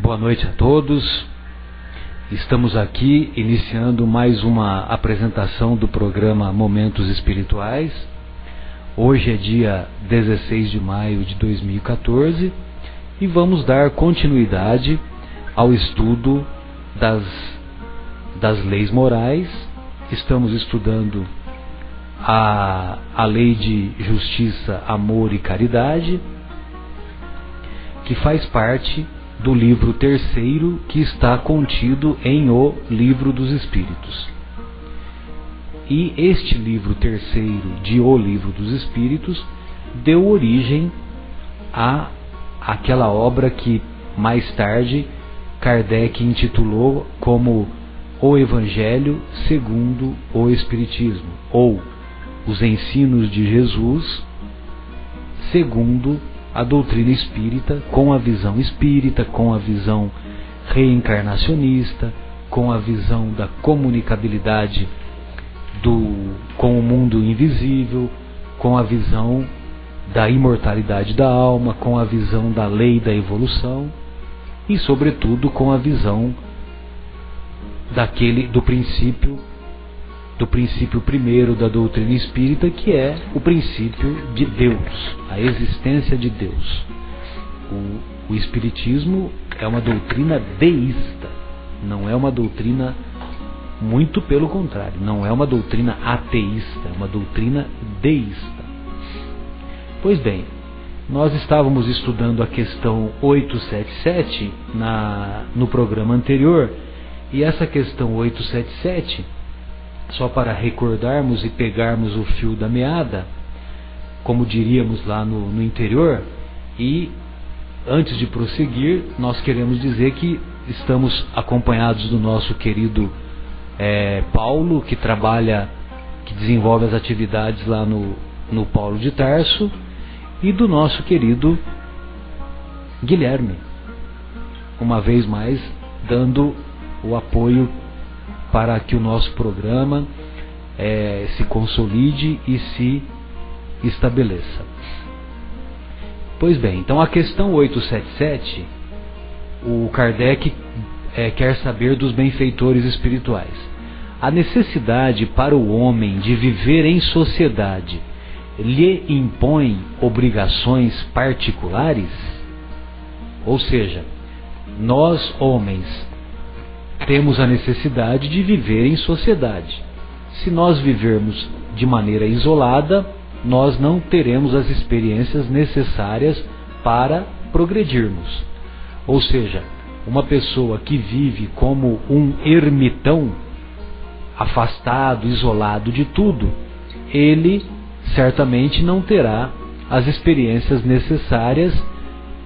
Boa noite a todos. Estamos aqui iniciando mais uma apresentação do programa Momentos Espirituais. Hoje é dia 16 de maio de 2014 e vamos dar continuidade ao estudo das leis morais. Estamos estudando a lei de justiça, amor e caridade, que faz parte do livro terceiro que está contido em O Livro dos Espíritos. E este livro terceiro de O Livro dos Espíritos deu origem àquela obra que mais tarde Kardec intitulou como O Evangelho segundo o Espiritismo, ou Os Ensinos de Jesus segundo a doutrina espírita, com a visão espírita, com a visão reencarnacionista, com a visão da comunicabilidade com o mundo invisível, com a visão da imortalidade da alma, com a visão da lei da evolução e, sobretudo, com a visão do princípio primeiro da doutrina espírita, que é o princípio de Deus, a existência de Deus. O Espiritismo é uma doutrina deísta, não é uma doutrina, muito pelo contrário, não é uma doutrina ateísta, é uma doutrina deísta. Pois bem, nós estávamos estudando a questão 877 no programa anterior, e essa questão 877, só para recordarmos e pegarmos o fio da meada, como diríamos lá no interior, e antes de prosseguir, nós queremos dizer que estamos acompanhados do nosso querido Paulo, que desenvolve as atividades lá no Paulo de Tarso, e do nosso querido Guilherme, uma vez mais dando o apoio para que o nosso programa se consolide e se estabeleça. Pois bem, então a questão 877, o Kardec quer saber dos benfeitores espirituais. A necessidade para o homem de viver em sociedade lhe impõe obrigações particulares? Ou seja, nós homens temos a necessidade de viver em sociedade. Se nós vivermos de maneira isolada, nós não teremos as experiências necessárias para progredirmos. Ou seja, uma pessoa que vive como um ermitão, afastado, isolado de tudo, ele certamente não terá as experiências necessárias,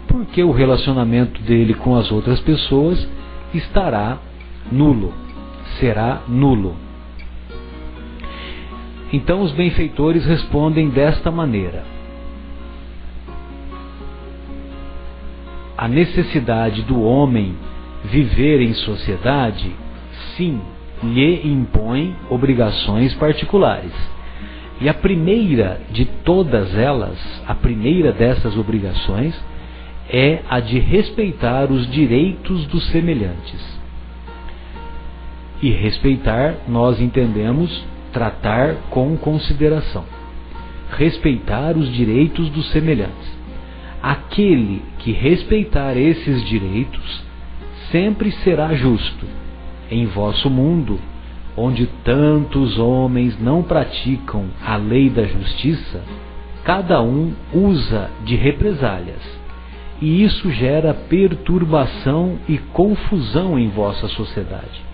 porque o relacionamento dele com as outras pessoas estará nulo, será nulo. Então os benfeitores respondem desta maneira: a necessidade do homem viver em sociedade, sim, lhe impõe obrigações particulares. E a primeira de todas elas, a primeira dessas obrigações, é a de respeitar os direitos dos semelhantes. E respeitar, nós entendemos tratar com consideração. Respeitar os direitos dos semelhantes. Aquele que respeitar esses direitos sempre será justo. Em vosso mundo, onde tantos homens não praticam a lei da justiça, cada um usa de represálias, e isso gera perturbação e confusão em vossa sociedade.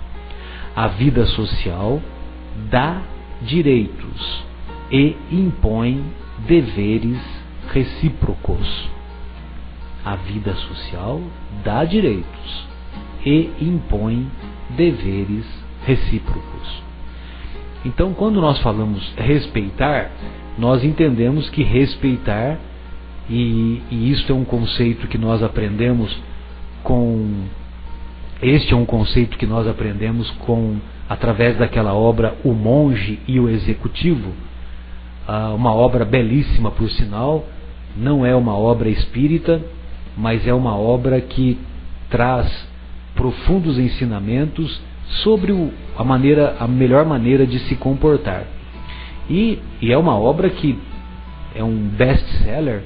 A vida social dá direitos e impõe deveres recíprocos. A vida social dá direitos e impõe deveres recíprocos. Então, quando nós falamos respeitar, nós entendemos que respeitar, e isto é um conceito que nós aprendemos através daquela obra O Monge e o Executivo, uma obra belíssima, por sinal. Não é uma obra espírita, mas é uma obra que traz profundos ensinamentos sobre a melhor maneira de se comportar. E é uma obra que é um best-seller,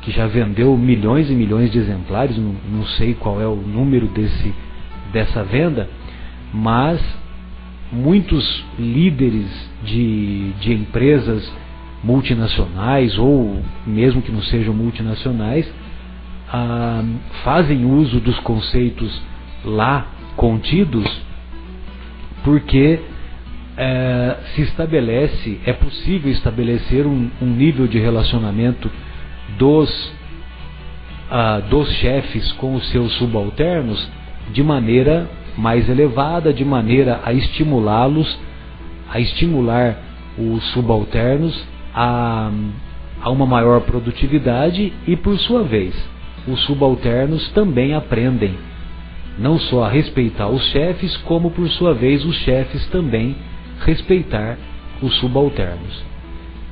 que já vendeu milhões e milhões de exemplares, não sei qual é o número dessa venda, mas muitos líderes de empresas multinacionais, ou mesmo que não sejam multinacionais, fazem uso dos conceitos lá contidos, porque é possível estabelecer um nível de relacionamento dos chefes com os seus subalternos de maneira mais elevada, de maneira a estimular os subalternos a uma maior produtividade, e por sua vez os subalternos também aprendem não só a respeitar os chefes, como por sua vez os chefes também respeitar os subalternos.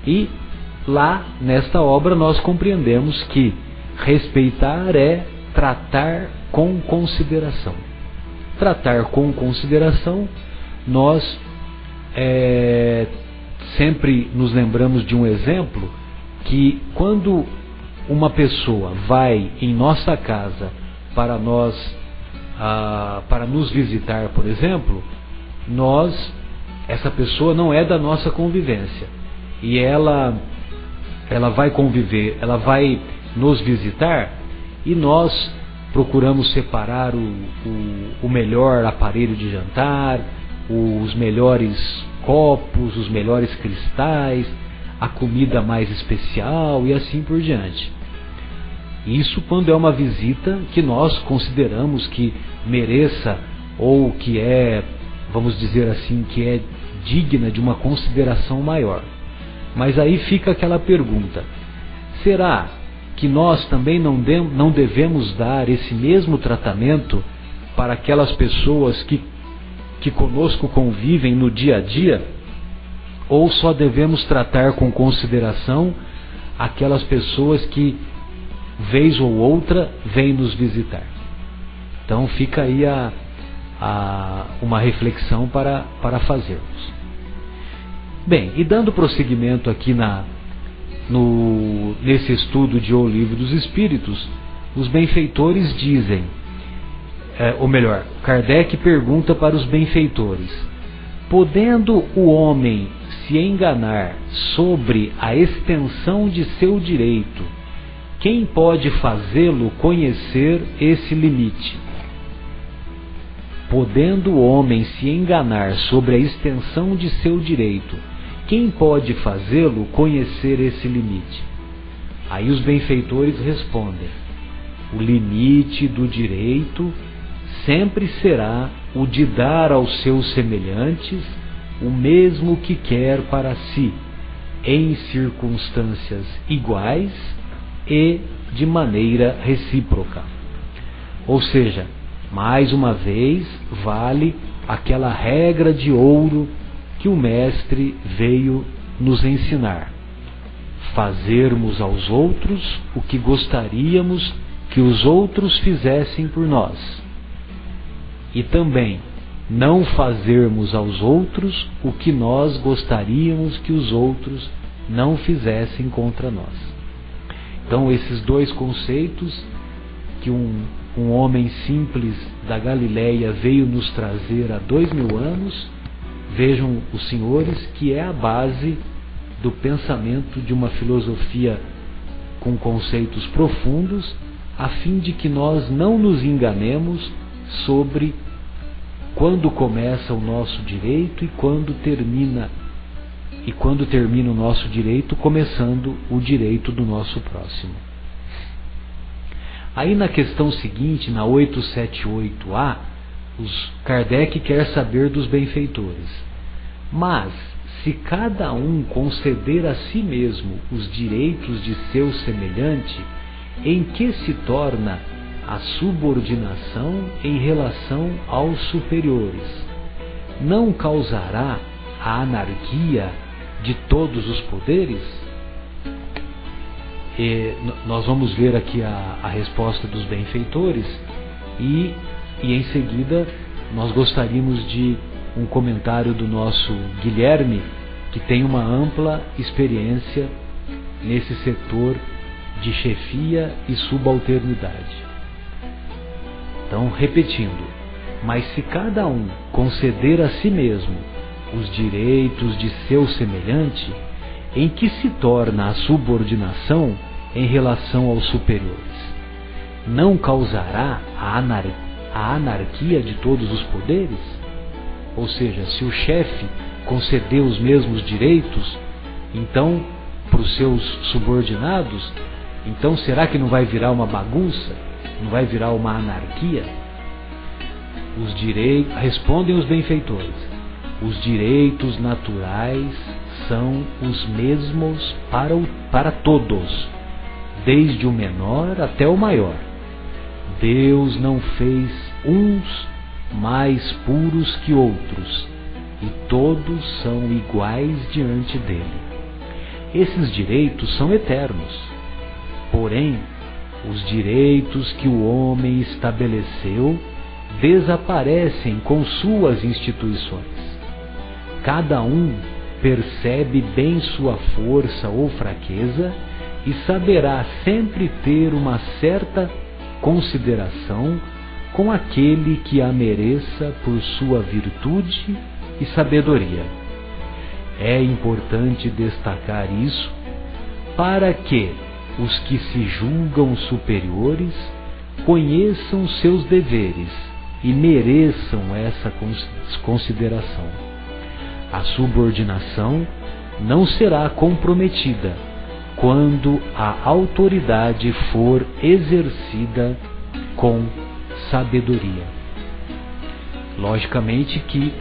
E lá nesta obra nós compreendemos que respeitar é tratar com consideração. Tratar com consideração, nós sempre nos lembramos de um exemplo, que quando uma pessoa vai em nossa casa para nos visitar, por exemplo, essa pessoa não é da nossa convivência, e ela vai conviver, ela vai nos visitar, e nós procuramos separar o melhor aparelho de jantar, os melhores copos, os melhores cristais, a comida mais especial e assim por diante. Isso quando é uma visita que nós consideramos que mereça, ou que vamos dizer assim, que é digna de uma consideração maior. Mas aí fica aquela pergunta: será que nós também não devemos dar esse mesmo tratamento para aquelas pessoas que conosco convivem no dia a dia? Ou só devemos tratar com consideração aquelas pessoas que vez ou outra vêm nos visitar? Então fica aí uma reflexão para fazermos. Bem, e dando prosseguimento aqui nesse estudo de O Livro dos Espíritos, os benfeitores dizem, ou melhor, Kardec pergunta para os benfeitores: podendo o homem se enganar sobre a extensão de seu direito, quem pode fazê-lo conhecer esse limite? Podendo o homem se enganar sobre a extensão de seu direito, quem pode fazê-lo conhecer esse limite? Aí os benfeitores respondem: o limite do direito sempre será o de dar aos seus semelhantes o mesmo que quer para si, em circunstâncias iguais e de maneira recíproca. Ou seja, mais uma vez vale aquela regra de ouro que o Mestre veio nos ensinar: fazermos aos outros o que gostaríamos que os outros fizessem por nós, e também não fazermos aos outros o que nós gostaríamos que os outros não fizessem contra nós. Então esses dois conceitos que um homem simples da Galileia veio nos trazer há 2000 anos, vejam os senhores que é a base do pensamento de uma filosofia com conceitos profundos, a fim de que nós não nos enganemos sobre quando começa o nosso direito e quando termina o nosso direito, começando o direito do nosso próximo. Aí na questão seguinte, na 878A, Kardec quer saber dos benfeitores: mas se cada um conceder a si mesmo os direitos de seu semelhante, em que se torna a subordinação em relação aos superiores? Não causará a anarquia de todos os poderes? nós vamos ver aqui a resposta dos benfeitores e em seguida nós gostaríamos de um comentário do nosso Guilherme, que tem uma ampla experiência nesse setor de chefia e subalternidade. Então, repetindo: mas se cada um conceder a si mesmo os direitos de seu semelhante, em que se torna a subordinação em relação aos superiores? Não causará a anarquia de todos os poderes? Ou seja, se o chefe conceder os mesmos direitos, então, para os seus subordinados, então será que não vai virar uma bagunça? Não vai virar uma anarquia? Os direitos, respondem os benfeitores, os direitos naturais são os mesmos para todos, desde o menor até o maior. Deus não fez uns mais puros que outros, e todos são iguais diante dele. Esses direitos são eternos. Porém, os direitos que o homem estabeleceu desaparecem com suas instituições. Cada um percebe bem sua força ou fraqueza e saberá sempre ter uma certa consideração com aquele que a mereça por sua virtude e sabedoria. É importante destacar isso para que os que se julgam superiores conheçam seus deveres e mereçam essa consideração. A subordinação não será comprometida quando a autoridade for exercida com sabedoria. Logicamente que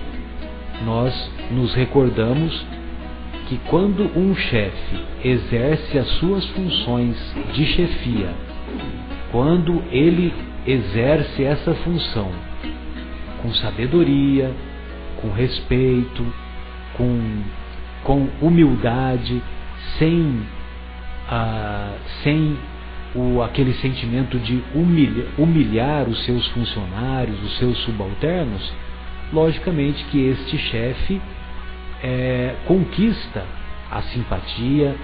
nós nos recordamos que quando um chefe exerce as suas funções de chefia, quando ele exerce essa função com sabedoria, com respeito, com humildade, sem aquele sentimento de humilhar os seus funcionários, os seus subalternos, logicamente que este chefe conquista a simpatia,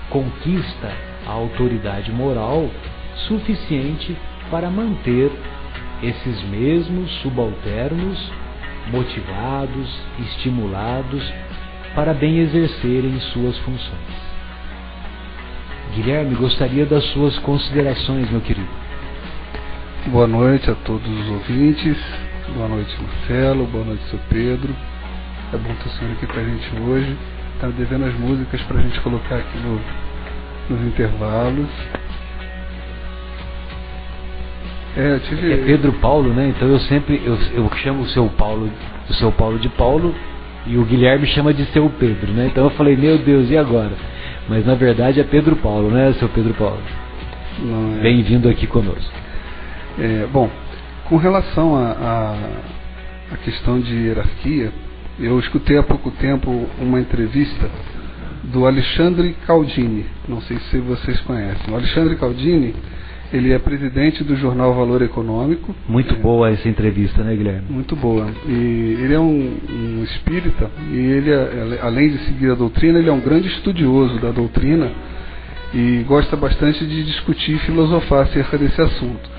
conquista a autoridade moral suficiente para manter esses mesmos subalternos motivados, estimulados para bem exercerem suas funções. Guilherme, gostaria das suas considerações, meu querido. Boa noite a todos os ouvintes. Boa noite, Marcelo. Boa noite, seu Pedro. É bom ter o senhor aqui pra gente hoje. Tá devendo as músicas pra gente colocar aqui nos intervalos. É Pedro Paulo, né? Então eu chamo o seu Paulo de Paulo e o Guilherme chama de seu Pedro, né? Então eu falei, meu Deus, e agora? Mas na verdade é Pedro Paulo, né, seu Pedro Paulo? Bem-vindo aqui conosco. Bom, com relação à questão de hierarquia, eu escutei há pouco tempo uma entrevista do Alexandre Caldini. Não sei se vocês conhecem. O Alexandre Caldini, ele é presidente do jornal Valor Econômico. Muito boa essa entrevista, né, Guilherme? Muito boa. E ele é um espírita, e ele, além de seguir a doutrina, ele é um grande estudioso da doutrina e gosta bastante de discutir e filosofar acerca desse assunto.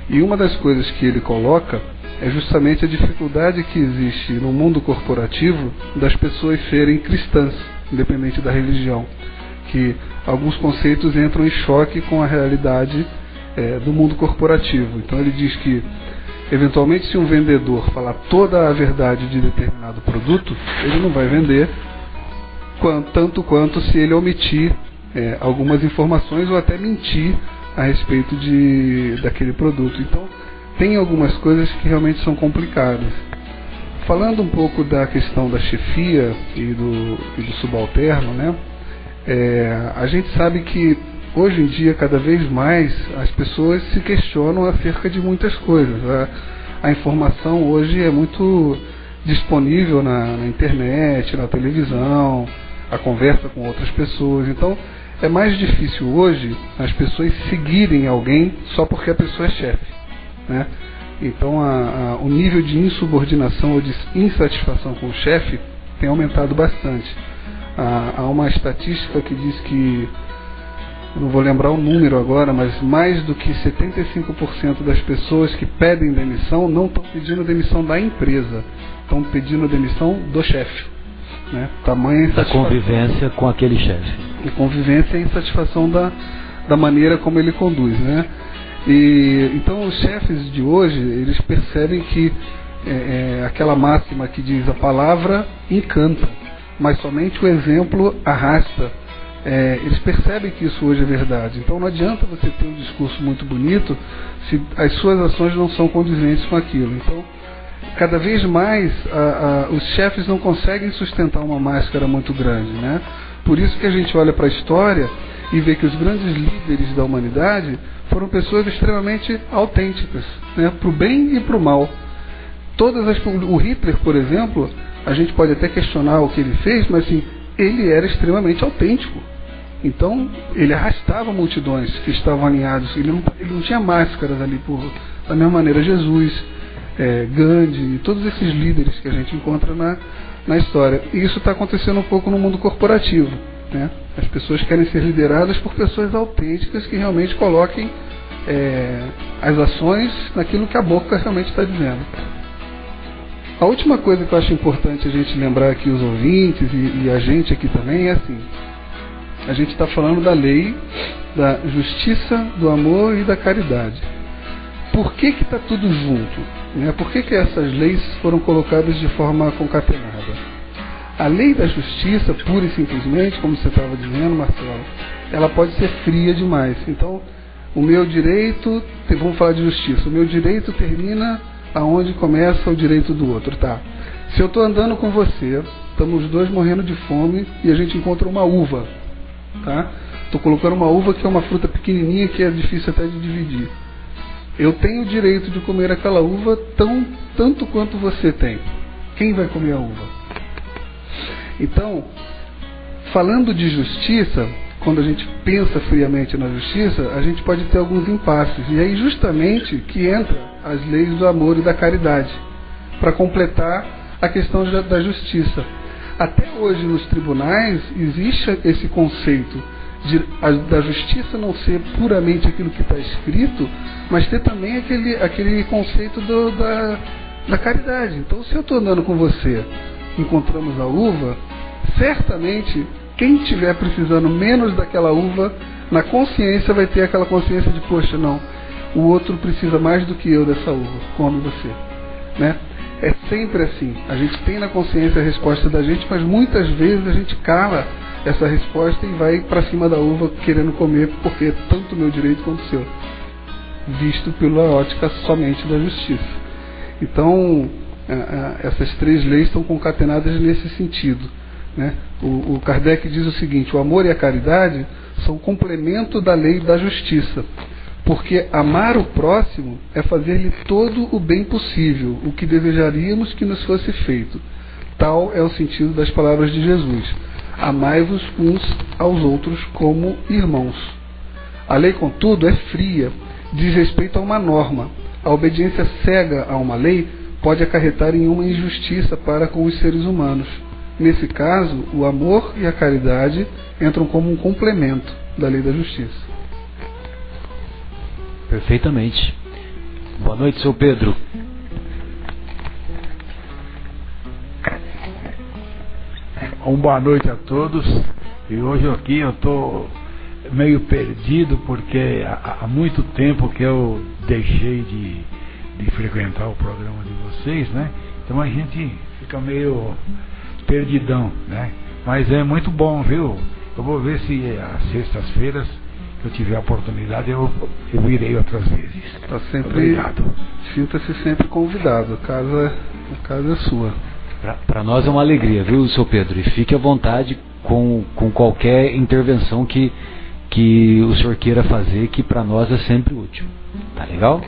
E uma das coisas que ele coloca é justamente a dificuldade que existe no mundo corporativo das pessoas serem cristãs, independente da religião, que alguns conceitos entram em choque com a realidade do mundo corporativo. Então ele diz que, eventualmente, se um vendedor falar toda a verdade de determinado produto, ele não vai vender tanto quanto se ele omitir algumas informações ou até mentir a respeito daquele produto. Então tem algumas coisas que realmente são complicadas. Falando um pouco da questão da chefia e do subalterno, né? A gente sabe que hoje em dia, cada vez mais, as pessoas se questionam acerca de muitas coisas. A informação hoje é muito disponível na internet, na televisão, a conversa com outras pessoas. Então, é mais difícil hoje as pessoas seguirem alguém só porque a pessoa é chefe, né? Então o nível de insubordinação ou de insatisfação com o chefe tem aumentado bastante. Há uma estatística que diz que, eu não vou lembrar o número agora, mas mais do que 75% das pessoas que pedem demissão não estão pedindo demissão da empresa, estão pedindo demissão do chefe, né? Tamanha insatisfação. Da convivência com aquele chefe. A convivência e a insatisfação da maneira como ele conduz, né? Então os chefes de hoje, eles percebem que aquela máxima que diz: a palavra encanta, mas somente o exemplo arrasta. Eles percebem que isso hoje é verdade. Então não adianta você ter um discurso muito bonito se as suas ações não são condizentes com aquilo. Então, cada vez mais os chefes não conseguem sustentar uma máscara muito grande, né? Por isso que a gente olha para a história e vê que os grandes líderes da humanidade foram pessoas extremamente autênticas, né? Para o bem e para o mal. O Hitler, por exemplo, a gente pode até questionar o que ele fez, mas assim, ele era extremamente autêntico. Então, ele arrastava multidões que estavam alinhados. Ele não tinha máscaras ali. Da mesma maneira, Jesus, Gandhi e todos esses líderes que a gente encontra na história. E isso está acontecendo um pouco no mundo corporativo, né? As pessoas querem ser lideradas por pessoas autênticas que realmente coloquem as ações naquilo que a boca realmente está dizendo. A última coisa que eu acho importante a gente lembrar aqui, os ouvintes e a gente aqui também, é assim: a gente está falando da lei, da justiça, do amor e da caridade. Por que está tudo junto, né? Por que essas leis foram colocadas de forma concatenada? A lei da justiça, pura e simplesmente, como você estava dizendo, Marcelo, ela pode ser fria demais. Então, o meu direito, vamos falar de justiça, o meu direito termina aonde começa o direito do outro, tá? Se eu estou andando com você, estamos os dois morrendo de fome e a gente encontra uma uva, tá? Estou colocando uma uva que é uma fruta pequenininha que é difícil até de dividir. Eu tenho o direito de comer aquela uva tanto quanto você tem. Quem vai comer a uva? Então, falando de justiça, quando a gente pensa friamente na justiça, a gente pode ter alguns impasses. E aí justamente que entra as leis do amor e da caridade, para completar a questão da justiça. Até hoje nos tribunais existe esse conceito da justiça não ser puramente aquilo que está escrito, mas ter também aquele conceito da caridade. Então, se eu estou andando com você, encontramos a uva, certamente quem estiver precisando menos daquela uva, na consciência vai ter aquela consciência de: poxa, não, o outro precisa mais do que eu dessa uva, come você, né? É sempre assim, a gente tem na consciência a resposta da gente, mas muitas vezes a gente cala essa resposta e vai para cima da uva querendo comer, porque é tanto meu direito quanto o seu, visto pela ótica somente da justiça. Então, essas três leis estão concatenadas nesse sentido, né? O Kardec diz o seguinte: o amor e a caridade são complemento da lei da justiça, porque amar o próximo é fazer-lhe todo o bem possível, o que desejaríamos que nos fosse feito. Tal é o sentido das palavras de Jesus: amai-vos uns aos outros como irmãos. A lei, contudo, é fria, diz respeito a uma norma. A obediência cega a uma lei pode acarretar em uma injustiça para com os seres humanos. Nesse caso, o amor e a caridade entram como um complemento da lei da justiça. Perfeitamente. Boa noite, seu Pedro. Boa noite a todos. E hoje aqui eu estou meio perdido porque há muito tempo que eu deixei de frequentar o programa de vocês, né? Então a gente fica meio perdidão, né? Mas é muito bom, viu? Eu vou ver se às sextas-feiras que eu tiver a oportunidade eu irei outras vezes. Tá sempre. Obrigado. Sinta-se sempre convidado. A casa é sua. Para nós é uma alegria, viu, seu Pedro? E fique à vontade com qualquer intervenção que o senhor queira fazer, que para nós é sempre útil. Tá legal?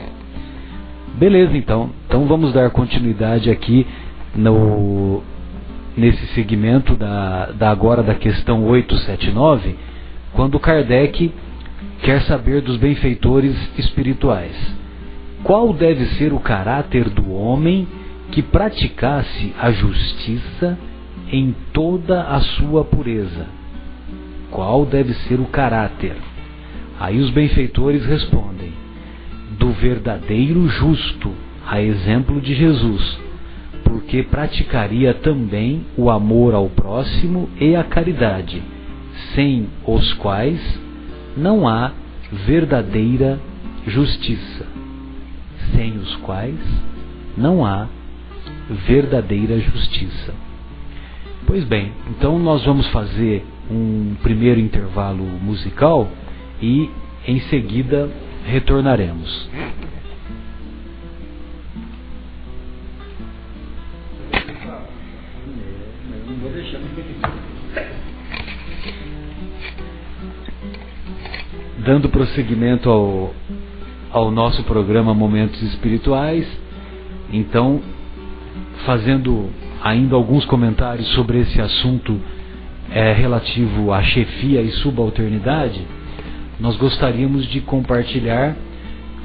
Beleza, então. Então vamos dar continuidade aqui nesse segmento agora da questão 879, quando Kardec quer saber dos benfeitores espirituais. Qual deve ser o caráter do homem que praticasse a justiça em toda a sua pureza? Qual deve ser o caráter? Aí os benfeitores respondem: do verdadeiro justo, a exemplo de Jesus, porque praticaria também o amor ao próximo e a caridade, sem os quais não há verdadeira justiça. Sem os quais não há verdadeira justiça. Pois bem, então nós vamos fazer um primeiro intervalo musical e em seguida retornaremos. Dando prosseguimento ao nosso programa Momentos Espirituais, então, fazendo ainda alguns comentários sobre esse assunto relativo à chefia e subalternidade, nós gostaríamos de compartilhar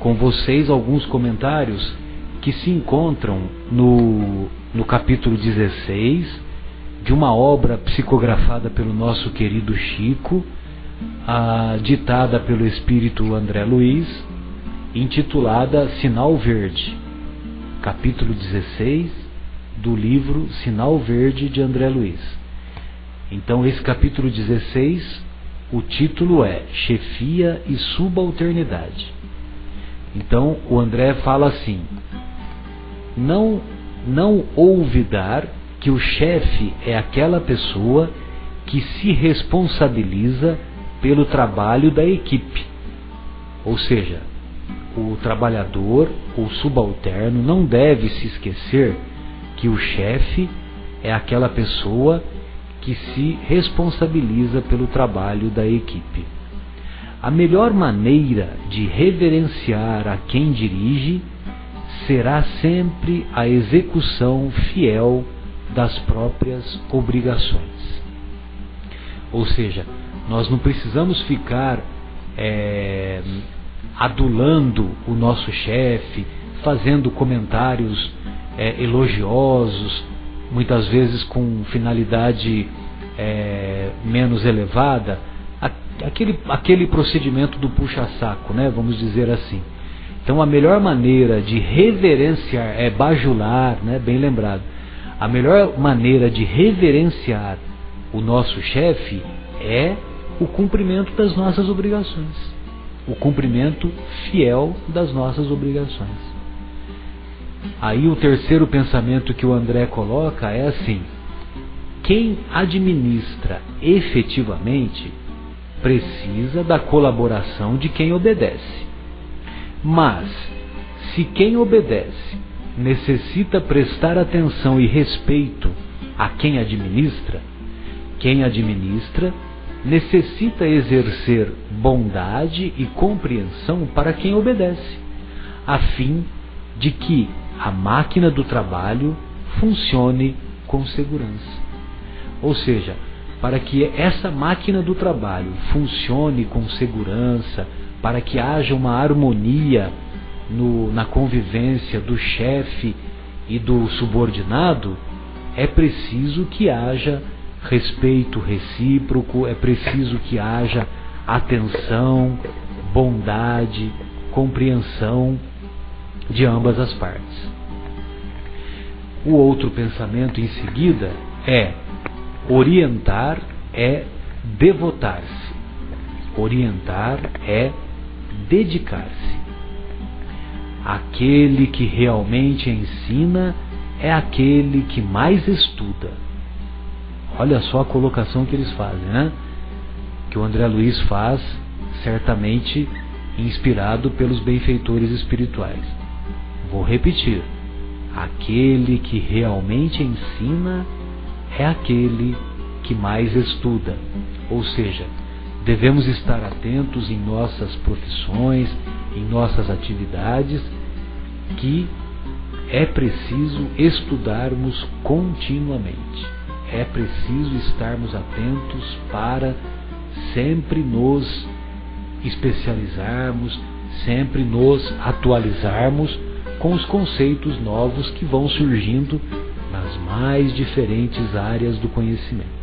com vocês alguns comentários que se encontram no capítulo 16 de uma obra psicografada pelo nosso querido Chico, ditada pelo espírito André Luiz, intitulada Sinal Verde, capítulo 16 do livro Sinal Verde de André Luiz. Então esse capítulo 16, o título é Chefia e Subalternidade. Então o André fala assim: não olvidar que o chefe é aquela pessoa que se responsabiliza pelo trabalho da equipe. Ou seja, o trabalhador, o subalterno, não deve se esquecer que o chefe é aquela pessoa que se responsabiliza pelo trabalho da equipe. A melhor maneira de reverenciar a quem dirige será sempre a execução fiel das próprias obrigações. Ou seja, nós não precisamos ficar adulando o nosso chefe, fazendo comentários elogiosos, muitas vezes com finalidade menos elevada, aquele procedimento do puxa-saco, né? Vamos dizer assim. Então a melhor maneira de reverenciar, bajular, né? Bem lembrado, a melhor maneira de reverenciar o nosso chefe é o cumprimento das nossas obrigações, o cumprimento fiel das nossas obrigações. Aí o terceiro pensamento que o André coloca é assim: quem administra efetivamente precisa da colaboração de quem obedece. Mas, se quem obedece necessita prestar atenção e respeito a quem administra necessita exercer bondade e compreensão para quem obedece, a fim de que a máquina do trabalho funcione com segurança. Ou seja, para que essa máquina do trabalho funcione com segurança, para que haja uma harmonia na convivência do chefe e do subordinado, é preciso que haja respeito recíproco, é preciso que haja atenção, bondade, compreensão de ambas as partes. O outro pensamento em seguida é: orientar é devotar-se, orientar é dedicar-se. Aquele que realmente ensina é aquele que mais estuda. Olha só a colocação que eles fazem, né? Que o André Luiz faz, certamente inspirado pelos benfeitores espirituais. Vou repetir: aquele que realmente ensina é aquele que mais estuda. Ou seja, devemos estar atentos em nossas profissões, em nossas atividades, que é preciso estudarmos continuamente. É preciso estarmos atentos para sempre nos especializarmos, sempre nos atualizarmos com os conceitos novos que vão surgindo nas mais diferentes áreas do conhecimento.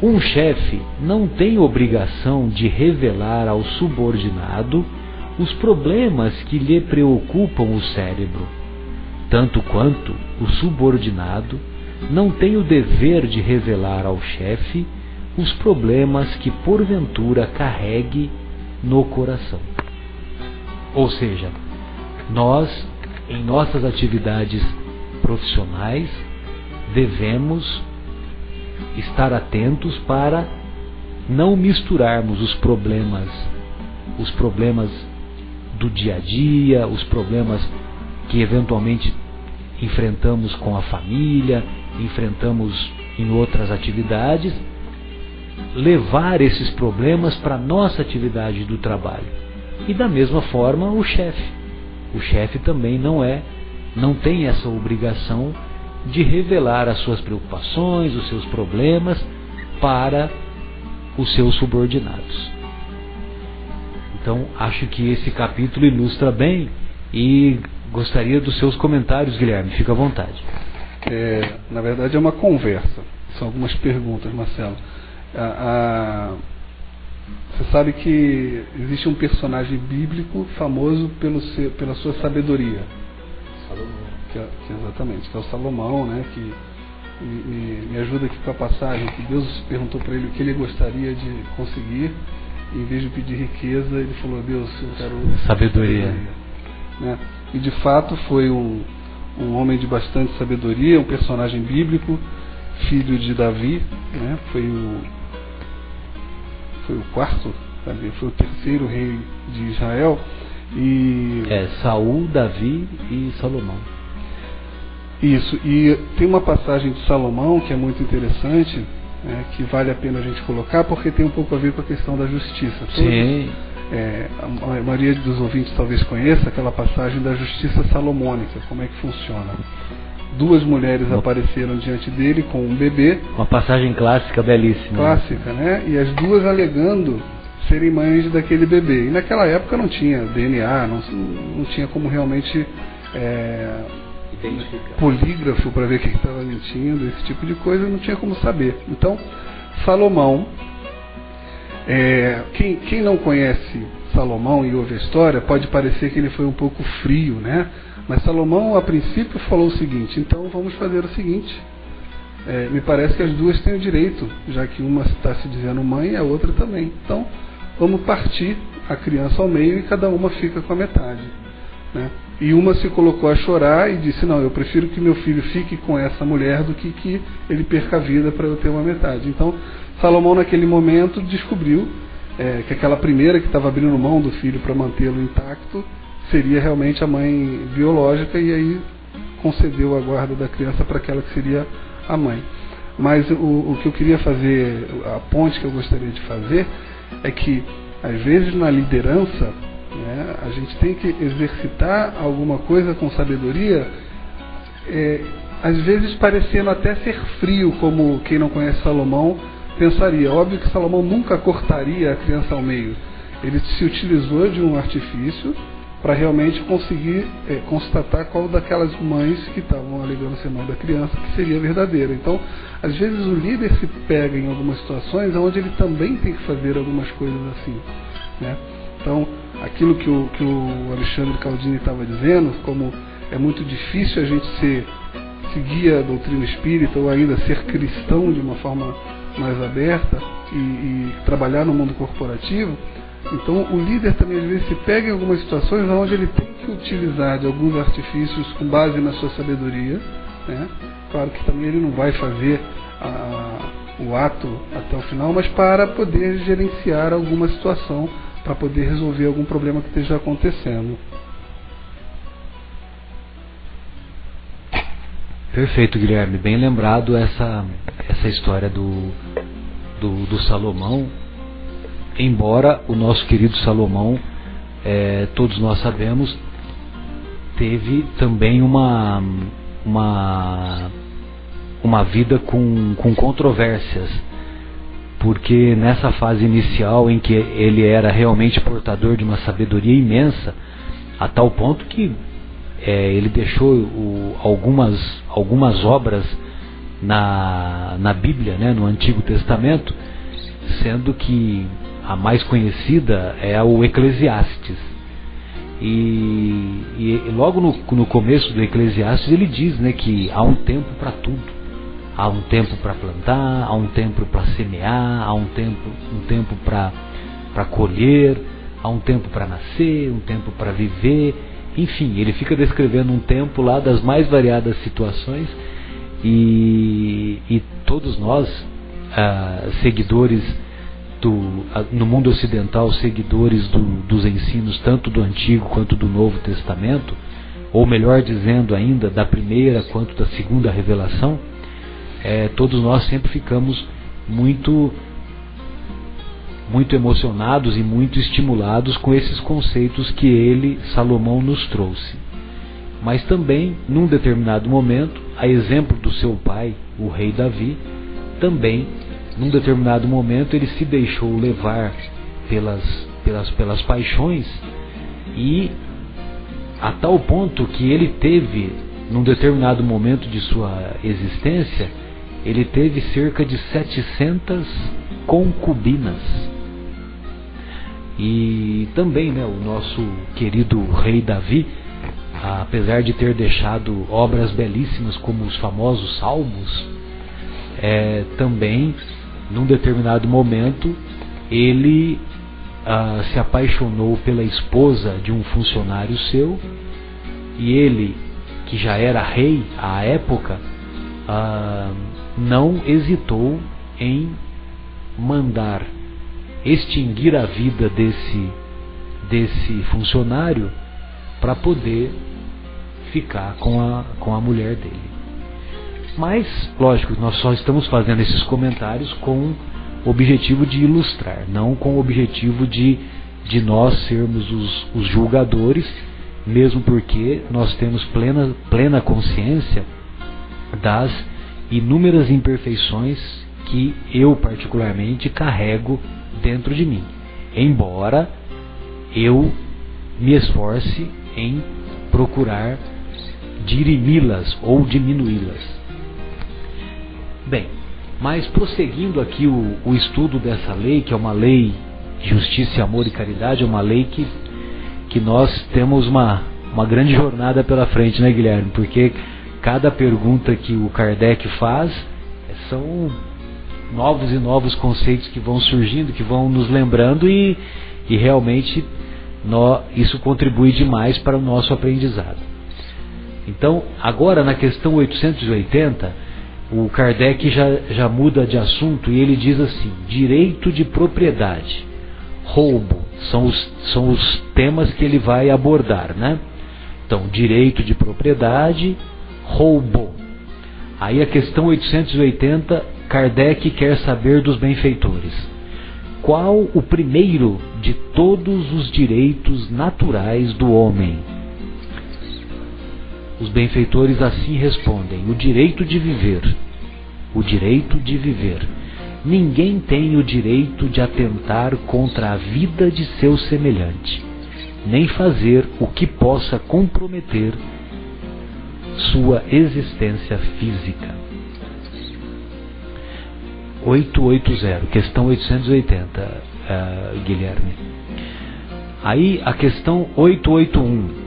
Um chefe não tem obrigação de revelar ao subordinado os problemas que lhe preocupam o cérebro, tanto quanto o subordinado não tem o dever de revelar ao chefe os problemas que porventura carregue no coração. Ou seja, nós, em nossas atividades profissionais, devemos estar atentos para não misturarmos os problemas do dia a dia, os problemas que eventualmente enfrentamos com a família, enfrentamos em outras atividades, levar esses problemas para a nossa atividade do trabalho. E da mesma forma o chefe também não tem essa obrigação de revelar as suas preocupações, os seus problemas para os seus subordinados. Então acho que esse capítulo ilustra bem e gostaria dos seus comentários, Guilherme, fica à vontade. Na verdade é uma conversa, são algumas perguntas, Marcelo. Você sabe que existe um personagem bíblico famoso pela sua sabedoria. Salomão. Exatamente, que é o Salomão, né? Que me ajuda aqui com a passagem, que Deus perguntou para ele o que ele gostaria de conseguir, e em vez de pedir riqueza, ele falou: Deus, eu quero sabedoria. Né? E de fato foi um homem de bastante sabedoria, um personagem bíblico, filho de Davi, né? Foi o quarto, foi o terceiro rei de Israel. Saul, Davi e Salomão. Isso, e tem uma passagem de Salomão que é muito interessante, que vale a pena a gente colocar, porque tem um pouco a ver com a questão da justiça. Sim. A maioria dos ouvintes talvez conheça aquela passagem da justiça salomônica, como é que funciona. Duas mulheres apareceram diante dele com um bebê. Uma passagem clássica, belíssima. Clássica, né? E as duas alegando serem mães daquele bebê. E naquela época não tinha DNA, não tinha como realmente polígrafo para ver quem estava mentindo, esse tipo de coisa, não tinha como saber. Então, Salomão, quem não conhece Salomão e ouve a história, pode parecer que ele foi um pouco frio, né? Mas Salomão, a princípio, falou o seguinte: então vamos fazer o seguinte, me parece que as duas têm o direito, já que uma está se dizendo mãe e a outra também. Então, vamos partir a criança ao meio e cada uma fica com a metade, né? E uma se colocou a chorar e disse: não, eu prefiro que meu filho fique com essa mulher do que ele perca a vida para eu ter uma metade. Então, Salomão naquele momento descobriu que aquela primeira que estava abrindo mão do filho para mantê-lo intacto seria realmente a mãe biológica, e aí concedeu a guarda da criança para aquela que seria a mãe. Mas o que eu queria fazer, a ponte que eu gostaria de fazer, é que às vezes na liderança, né, a gente tem que exercitar alguma coisa com sabedoria, às vezes parecendo até ser frio, como quem não conhece Salomão pensaria. Óbvio que Salomão nunca cortaria a criança ao meio. Ele se utilizou de um artifício para realmente conseguir constatar qual daquelas mães que estavam alegando ser mãe da criança que seria verdadeira. Então, às vezes o líder se pega em algumas situações onde ele também tem que fazer algumas coisas assim, né? Então, aquilo que o Alexandre Caldini estava dizendo, como é muito difícil a gente seguir a doutrina espírita ou ainda ser cristão de uma forma mais aberta e trabalhar no mundo corporativo. Então o líder também às vezes se pega em algumas situações onde ele tem que utilizar de alguns artifícios com base na sua sabedoria, né? Claro que também ele não vai fazer o ato até o final, mas para poder gerenciar alguma situação, para poder resolver algum problema que esteja acontecendo. Perfeito, Guilherme, bem lembrado essa história do Salomão. Embora o nosso querido Salomão, todos nós sabemos, teve também uma vida com controvérsias. porque nessa fase inicial em que ele era realmente portador de uma sabedoria imensa, a tal ponto que ele deixou algumas obras na Bíblia, né, no Antigo Testamento, sendo que a mais conhecida é o Eclesiastes. E logo no começo do Eclesiastes ele diz, né, que há um tempo para tudo. Há um tempo para plantar, há um tempo para semear, há um tempo para colher, há um tempo para nascer, um tempo para viver. Enfim, ele fica descrevendo um tempo lá das mais variadas situações, e todos nós, seguidores no mundo ocidental, seguidores dos ensinos tanto do Antigo quanto do Novo Testamento, ou melhor dizendo ainda, da primeira quanto da segunda revelação, todos nós sempre ficamos muito emocionados e muito estimulados com esses conceitos que Salomão, nos trouxe. Mas também, num determinado momento, a exemplo do seu pai, o rei Davi, também, num determinado momento, ele se deixou levar pelas paixões, e a tal ponto que ele teve, num determinado momento de sua existência, ele teve cerca de 700 concubinas. E também, né, o nosso querido rei Davi, apesar de ter deixado obras belíssimas como os famosos Salmos, também, num determinado momento, ele se apaixonou pela esposa de um funcionário seu, e ele, que já era rei à época, não hesitou em mandar extinguir a vida desse funcionário para poder ficar com a mulher dele. Mas, lógico, nós só estamos fazendo esses comentários com o objetivo de ilustrar, não com o objetivo de nós sermos os julgadores, mesmo porque nós temos plena consciência das inúmeras imperfeições que eu particularmente carrego dentro de mim, embora eu me esforce em procurar dirimi-las ou diminuí-las. Bem, mas prosseguindo aqui o estudo dessa lei, que é uma lei de justiça, amor e caridade, é uma lei que nós temos uma grande jornada pela frente, né, Guilherme? Porque cada pergunta que o Kardec faz são novos e novos conceitos que vão surgindo, que vão nos lembrando, e realmente isso contribui demais para o nosso aprendizado. Então, agora na questão 880, o Kardec já muda de assunto, e ele diz assim: direito de propriedade, roubo, são os temas que ele vai abordar, né? Então, direito de propriedade, roubo. Aí a questão 880, Kardec quer saber dos benfeitores: qual o primeiro de todos os direitos naturais do homem? Os benfeitores assim respondem: o direito de viver. O direito de viver. Ninguém tem o direito de atentar contra a vida de seu semelhante, nem fazer o que possa comprometer sua existência física. 880, questão 880, Guilherme. Aí a questão 881.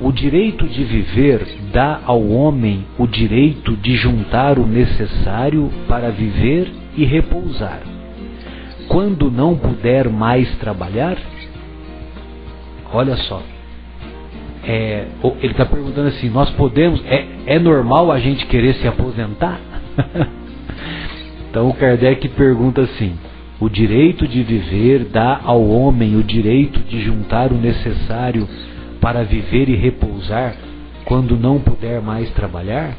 O direito de viver dá ao homem o direito de juntar o necessário para viver e repousar, quando não puder mais trabalhar? Olha só, ele está perguntando assim: nós podemos, é normal a gente querer se aposentar? Então o Kardec pergunta assim: o direito de viver dá ao homem o direito de juntar o necessário para viver e repousar quando não puder mais trabalhar?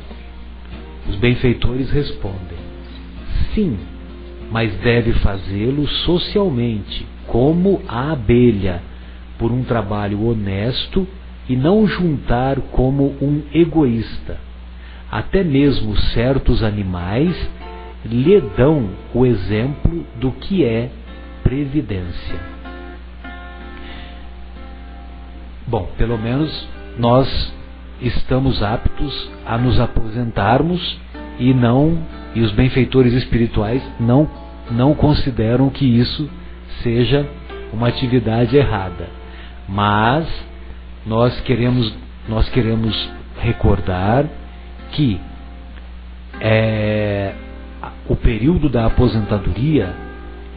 Os benfeitores respondem: sim, mas deve fazê-lo socialmente, como a abelha, por um trabalho honesto, e não juntar como um egoísta. Até mesmo certos animais lhe dão o exemplo do que é previdência. Bom, pelo menos nós estamos aptos a nos aposentarmos e os benfeitores espirituais não consideram que isso seja uma atividade errada. Mas nós queremos recordar que o período da aposentadoria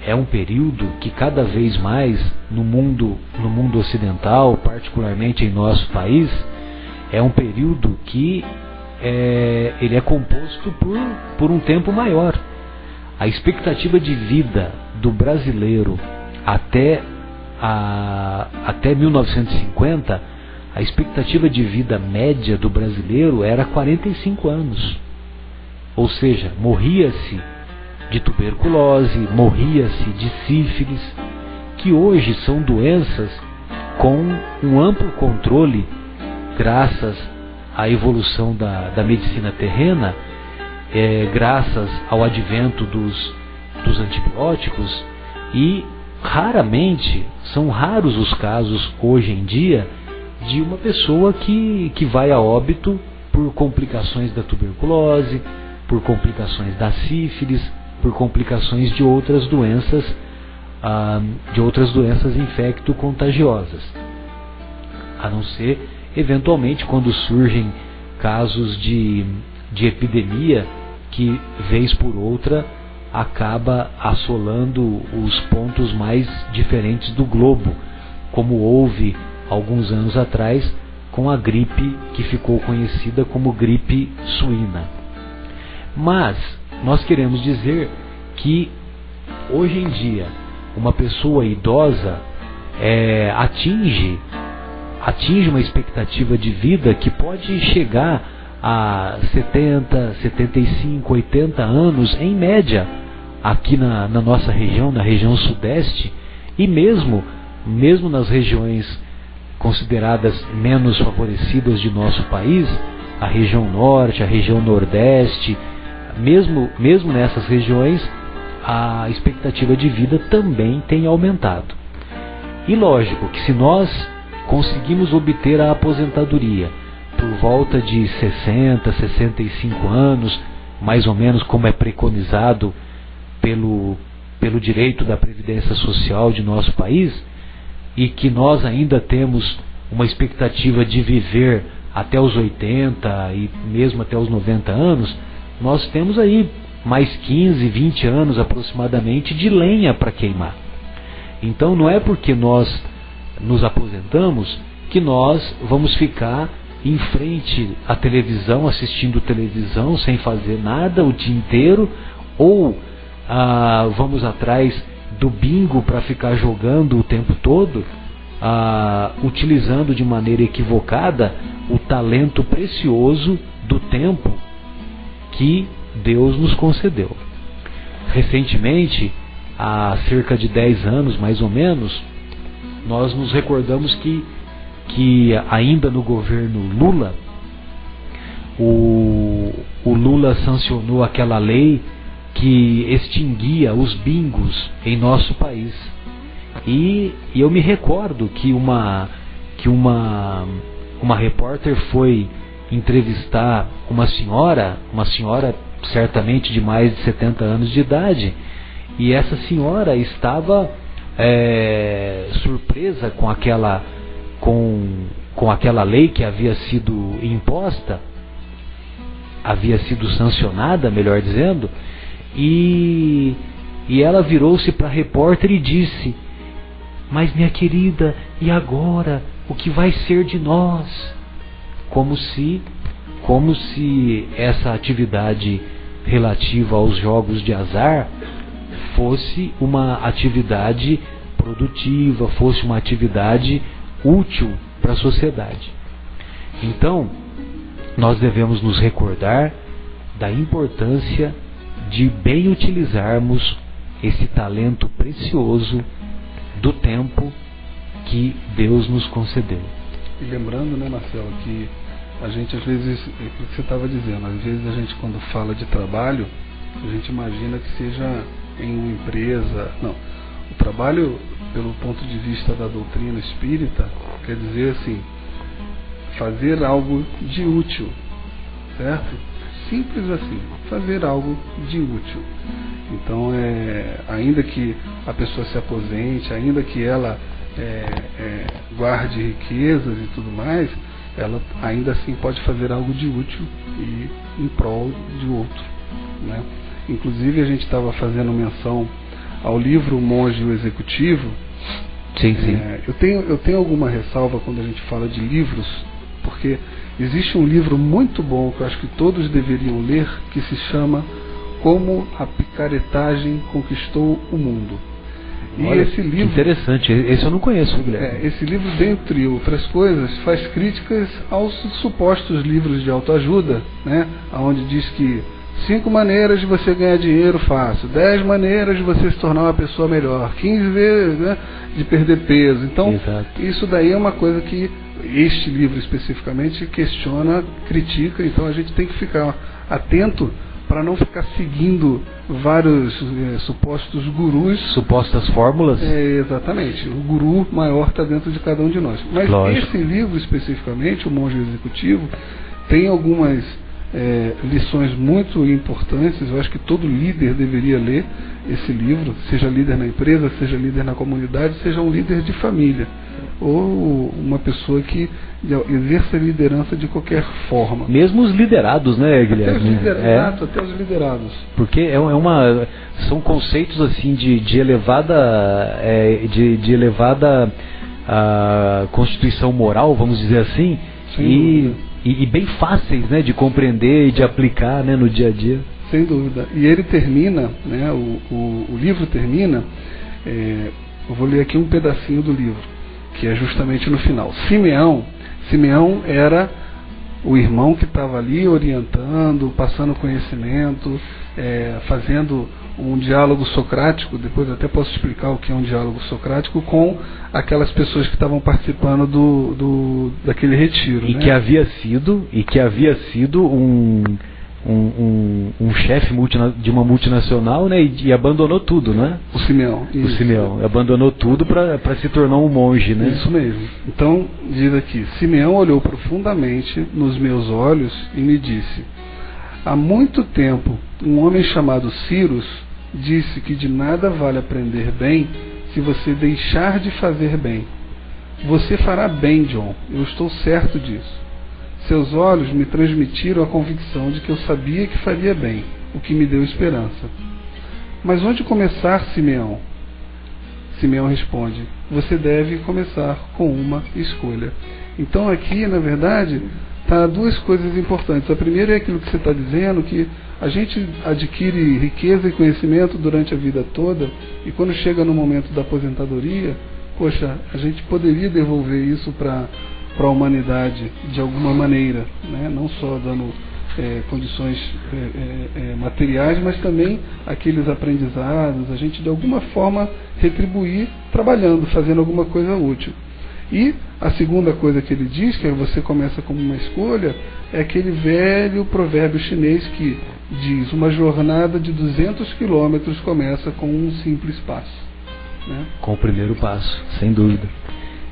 é um período que cada vez mais no mundo ocidental, particularmente em nosso país, é um período que ele é composto por um tempo maior. A expectativa de vida do brasileiro até 1950, a expectativa de vida média do brasileiro era 45 anos. Ou seja, morria-se de tuberculose, morria-se de sífilis, que hoje são doenças com um amplo controle, graças à evolução da medicina terrena, graças ao advento dos antibióticos, e são raros os casos hoje em dia de uma pessoa que vai a óbito por complicações da tuberculose, por complicações da sífilis, por complicações de outras doenças infecto-contagiosas, a não ser eventualmente quando surgem casos de epidemia que, vez por outra, acaba assolando os pontos mais diferentes do globo, como houve alguns anos atrás com a gripe que ficou conhecida como gripe suína. Mas nós queremos dizer que hoje em dia uma pessoa idosa atinge uma expectativa de vida que pode chegar a 70, 75, 80 anos em média aqui na nossa região, na região sudeste, e mesmo nas regiões consideradas menos favorecidas de nosso país, a região norte, a região nordeste, mesmo nessas regiões, a expectativa de vida também tem aumentado. E lógico que se nós conseguimos obter a aposentadoria por volta de 60, 65 anos, mais ou menos como é preconizado pelo direito da Previdência Social de nosso país, e que nós ainda temos uma expectativa de viver até os 80 e mesmo até os 90 anos, nós temos aí mais 15, 20 anos aproximadamente de lenha para queimar. Então não é porque nós nos aposentamos que nós vamos ficar em frente à televisão, assistindo televisão sem fazer nada o dia inteiro, ou vamos atrás do bingo para ficar jogando o tempo todo, utilizando de maneira equivocada o talento precioso do tempo que Deus nos concedeu. Recentemente, há cerca de 10 anos mais ou menos, nós nos recordamos que ainda no governo Lula, o Lula sancionou aquela lei que extinguia os bingos em nosso país. E eu me recordo que uma repórter foi entrevistar uma senhora certamente de mais de 70 anos de idade, e essa senhora estava surpresa com aquela lei que havia sido imposta, havia sido sancionada, melhor dizendo, e ela virou-se para a repórter e disse: "Mas minha querida, e agora? O que vai ser de nós?" Como se essa atividade relativa aos jogos de azar fosse uma atividade produtiva, fosse uma atividade útil para a sociedade. Então, nós devemos nos recordar da importância de bem utilizarmos esse talento precioso do tempo que Deus nos concedeu. E lembrando, né, Marcelo, que a gente às vezes, é o que você estava dizendo, às vezes a gente quando fala de trabalho, a gente imagina que seja em uma empresa. Não. O trabalho, pelo ponto de vista da doutrina espírita, quer dizer assim, fazer algo de útil, certo? Simples assim, fazer algo de útil. Então, ainda que a pessoa se aposente, ainda que ela guarde riquezas e tudo mais, ela ainda assim pode fazer algo de útil e em prol de outro, né? Inclusive, a gente estava fazendo menção ao livro O Monge e o Executivo. Sim, sim. Eu tenho alguma ressalva quando a gente fala de livros, porque existe um livro muito bom que eu acho que todos deveriam ler, que se chama Como a Picaretagem Conquistou o Mundo. E olha, esse livro, que interessante, esse eu não conheço, Guilherme. Esse livro, dentre outras coisas, faz críticas aos supostos livros de autoajuda, né? Onde diz que 5 maneiras de você ganhar dinheiro fácil, 10 maneiras de você se tornar uma pessoa melhor, 15 vezes, né, de perder peso. Então, exato, isso daí é uma coisa que este livro especificamente questiona, critica. Então a gente tem que ficar atento para não ficar seguindo vários supostos gurus. Supostas fórmulas. Exatamente. O guru maior está dentro de cada um de nós. Mas lógico, esse livro especificamente, O Monge Executivo, tem algumas lições muito importantes. Eu acho que todo líder deveria ler esse livro, seja líder na empresa, seja líder na comunidade, seja um líder de família, ou uma pessoa que exerça liderança de qualquer forma. Mesmo os liderados, né, Guilherme? Até os liderados. Porque são conceitos assim de elevada constituição moral, vamos dizer assim, e bem fáceis, né, de compreender e de aplicar, né, no dia a dia. Sem dúvida. E ele termina, né, o livro termina, eu vou ler aqui um pedacinho do livro, que é justamente no final. Simeão era o irmão que estava ali orientando, passando conhecimento, fazendo um diálogo socrático. Depois eu até posso explicar o que é um diálogo socrático com aquelas pessoas que estavam participando daquele retiro. E, né? que havia sido um chefe de uma multinacional, né, e abandonou tudo, né? O Simeão. O Simeão abandonou tudo para se tornar um monge, né? Isso mesmo. Então, diz aqui: Simeão olhou profundamente nos meus olhos e me disse: há muito tempo, um homem chamado Cyrus disse que de nada vale aprender bem se você deixar de fazer bem. Você fará bem, John. Eu estou certo disso. Seus olhos me transmitiram a convicção de que eu sabia que faria bem, o que me deu esperança. Mas onde começar, Simeão? Simeão responde: você deve começar com uma escolha. Então aqui, na verdade, tá duas coisas importantes. A primeira é aquilo que você está dizendo, que a gente adquire riqueza e conhecimento durante a vida toda, e quando chega no momento da aposentadoria, poxa, a gente poderia devolver isso para a humanidade de alguma maneira, né? Não só dando condições materiais, mas também aqueles aprendizados, a gente de alguma forma retribuir trabalhando, fazendo alguma coisa útil. E a segunda coisa que ele diz, que você começa como uma escolha, é aquele velho provérbio chinês que diz: uma jornada de 200 quilômetros começa com um simples passo, né? Com o primeiro passo, sem dúvida.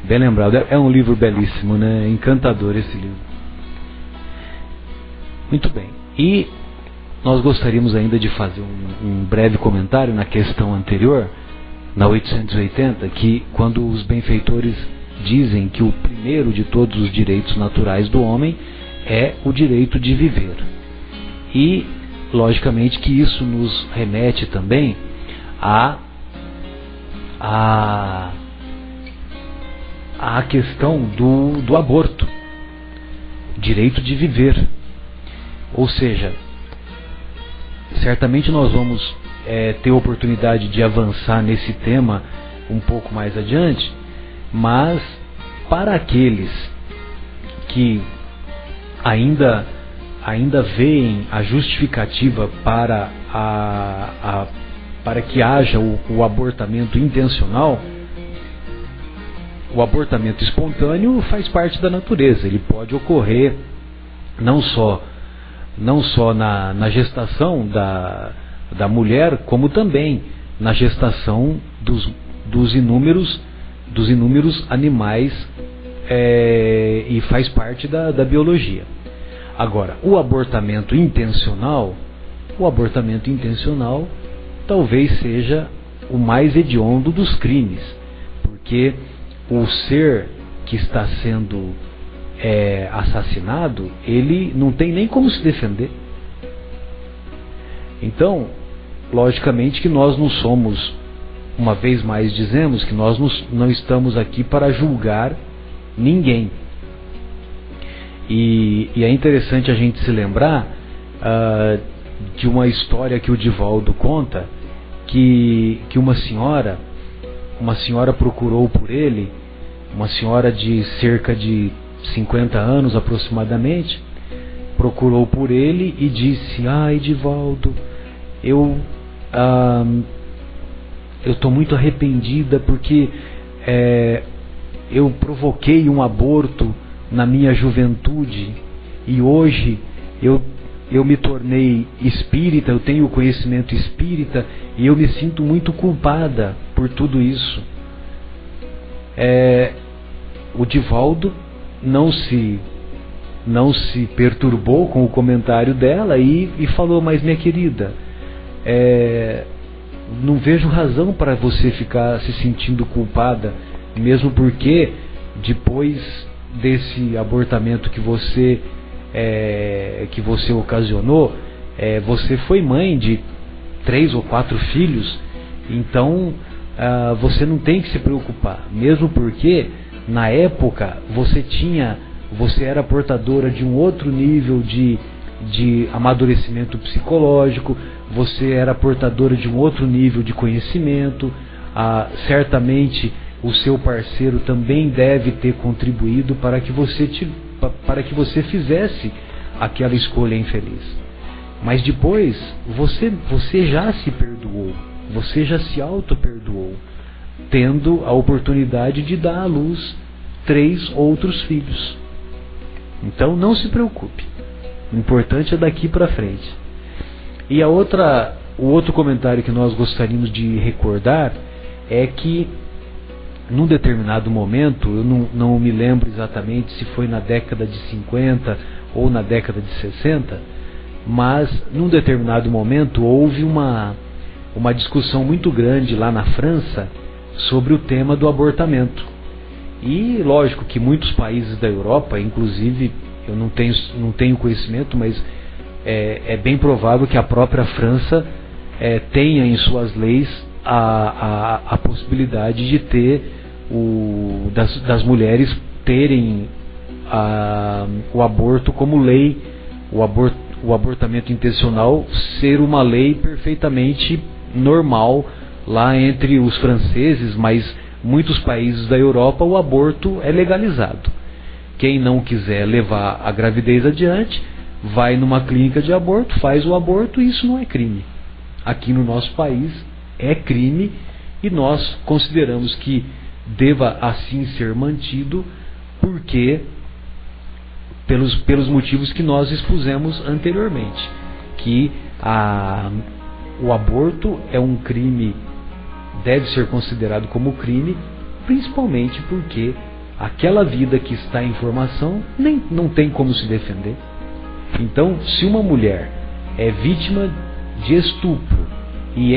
Bem lembrado. É um livro belíssimo, né? Encantador esse livro. Muito bem. E nós gostaríamos ainda de fazer um breve comentário na questão anterior, na 880, que quando os benfeitores dizem que o primeiro de todos os direitos naturais do homem é o direito de viver. E, logicamente, que isso nos remete também à questão do aborto, direito de viver. Ou seja, certamente nós vamos ter oportunidade de avançar nesse tema um pouco mais adiante, mas para aqueles que ainda veem a justificativa para que haja o abortamento intencional, o abortamento espontâneo faz parte da natureza. Ele pode ocorrer não só na gestação da mulher, como também na gestação dos inúmeros animais, e faz parte da biologia. Agora, o abortamento intencional talvez seja o mais hediondo dos crimes, porque o ser que está sendo assassinado, ele não tem nem como se defender. Então, logicamente que nós não somos, uma vez mais dizemos que nós não estamos aqui para julgar ninguém. E é interessante a gente se lembrar de uma história que o Divaldo conta, que uma senhora procurou por ele, uma senhora de cerca de 50 anos aproximadamente, procurou por ele e disse: ai, Divaldo, eu estou muito arrependida porque eu provoquei um aborto na minha juventude e hoje eu me tornei espírita, eu tenho conhecimento espírita e eu me sinto muito culpada por tudo isso. O Divaldo não se perturbou com o comentário dela e falou: mas minha querida, não vejo razão para você ficar se sentindo culpada, mesmo porque depois desse abortamento que você ocasionou, você foi mãe de 3 ou 4 filhos, então você não tem que se preocupar, mesmo porque na época você era portadora de um outro nível de amadurecimento psicológico, você era portadora de um outro nível de conhecimento, certamente o seu parceiro também deve ter contribuído para que você fizesse aquela escolha infeliz. Mas depois você já se perdoou, você já se auto-perdoou, tendo a oportunidade de dar à luz 3 outros filhos. Então não se preocupe, o importante é daqui para frente. E o outro comentário que nós gostaríamos de recordar é que num determinado momento, eu não me lembro exatamente se foi na década de 50 ou na década de 60, mas num determinado momento houve uma discussão muito grande lá na França sobre o tema do abortamento. E lógico que muitos países da Europa, inclusive eu não tenho conhecimento, mas é bem provável que a própria França tenha em suas leis a possibilidade de ter das mulheres terem o aborto como lei, o abortamento intencional ser uma lei perfeitamente normal lá entre os franceses, mas muitos países da Europa o aborto é legalizado. Quem não quiser levar a gravidez adiante, vai numa clínica de aborto, faz o aborto e isso não é crime. Aqui no nosso país é crime e nós consideramos que deva assim ser mantido, porque pelos motivos que nós expusemos anteriormente, que o aborto é um crime, deve ser considerado como crime, principalmente porque aquela vida que está em formação não tem como se defender. Então, se uma mulher é vítima de estupro e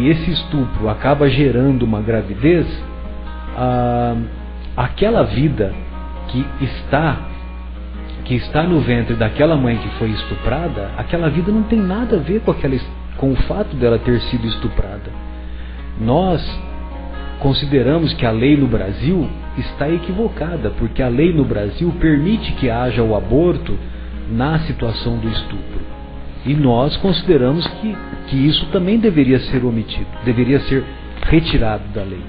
esse estupro acaba gerando uma gravidez, aquela vida que está no ventre daquela mãe que foi estuprada, aquela vida não tem nada a ver com o fato dela ter sido estuprada. Nós consideramos que a lei no Brasil está equivocada, porque a lei no Brasil permite que haja o aborto na situação do estupro. E nós consideramos que isso também deveria ser omitido, deveria ser retirado da lei.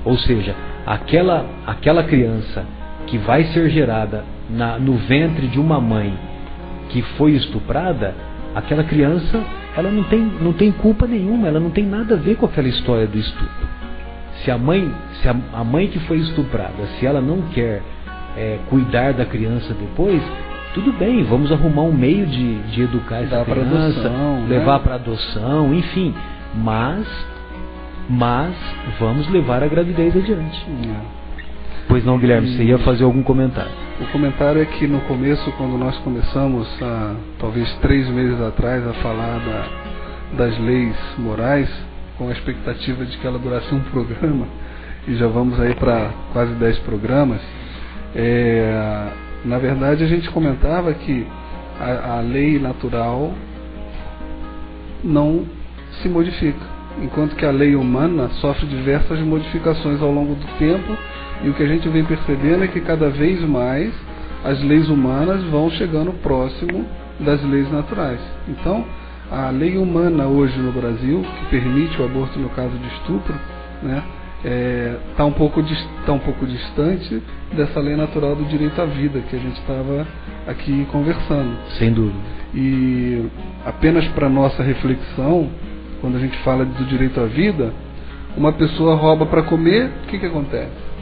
Ou seja, aquela criança que vai ser gerada no ventre de uma mãe que foi estuprada, aquela criança ela não tem culpa nenhuma, ela não tem nada a ver com aquela história do estupro. Se a mãe que foi estuprada, se ela não quer cuidar da criança depois, tudo bem, vamos arrumar um meio de educar essa criança, levar para adoção, enfim, mas vamos levar a gravidez adiante. Pois não, Guilherme, você ia fazer algum comentário? O comentário é que no começo, quando nós começamos, talvez 3 meses atrás, a falar das leis morais, com a expectativa de que ela durasse um programa, e já vamos aí para quase 10 programas, na verdade a gente comentava que a lei natural não se modifica, enquanto que a lei humana sofre diversas modificações ao longo do tempo, e o que a gente vem percebendo é que cada vez mais as leis humanas vão chegando próximo das leis naturais. Então, a lei humana hoje no Brasil, que permite o aborto no caso de estupro, né, está um pouco distante dessa lei natural do direito à vida que a gente estava aqui conversando. Sem dúvida. E apenas para nossa reflexão, quando a gente fala do direito à vida, uma pessoa rouba para comer, o que acontece?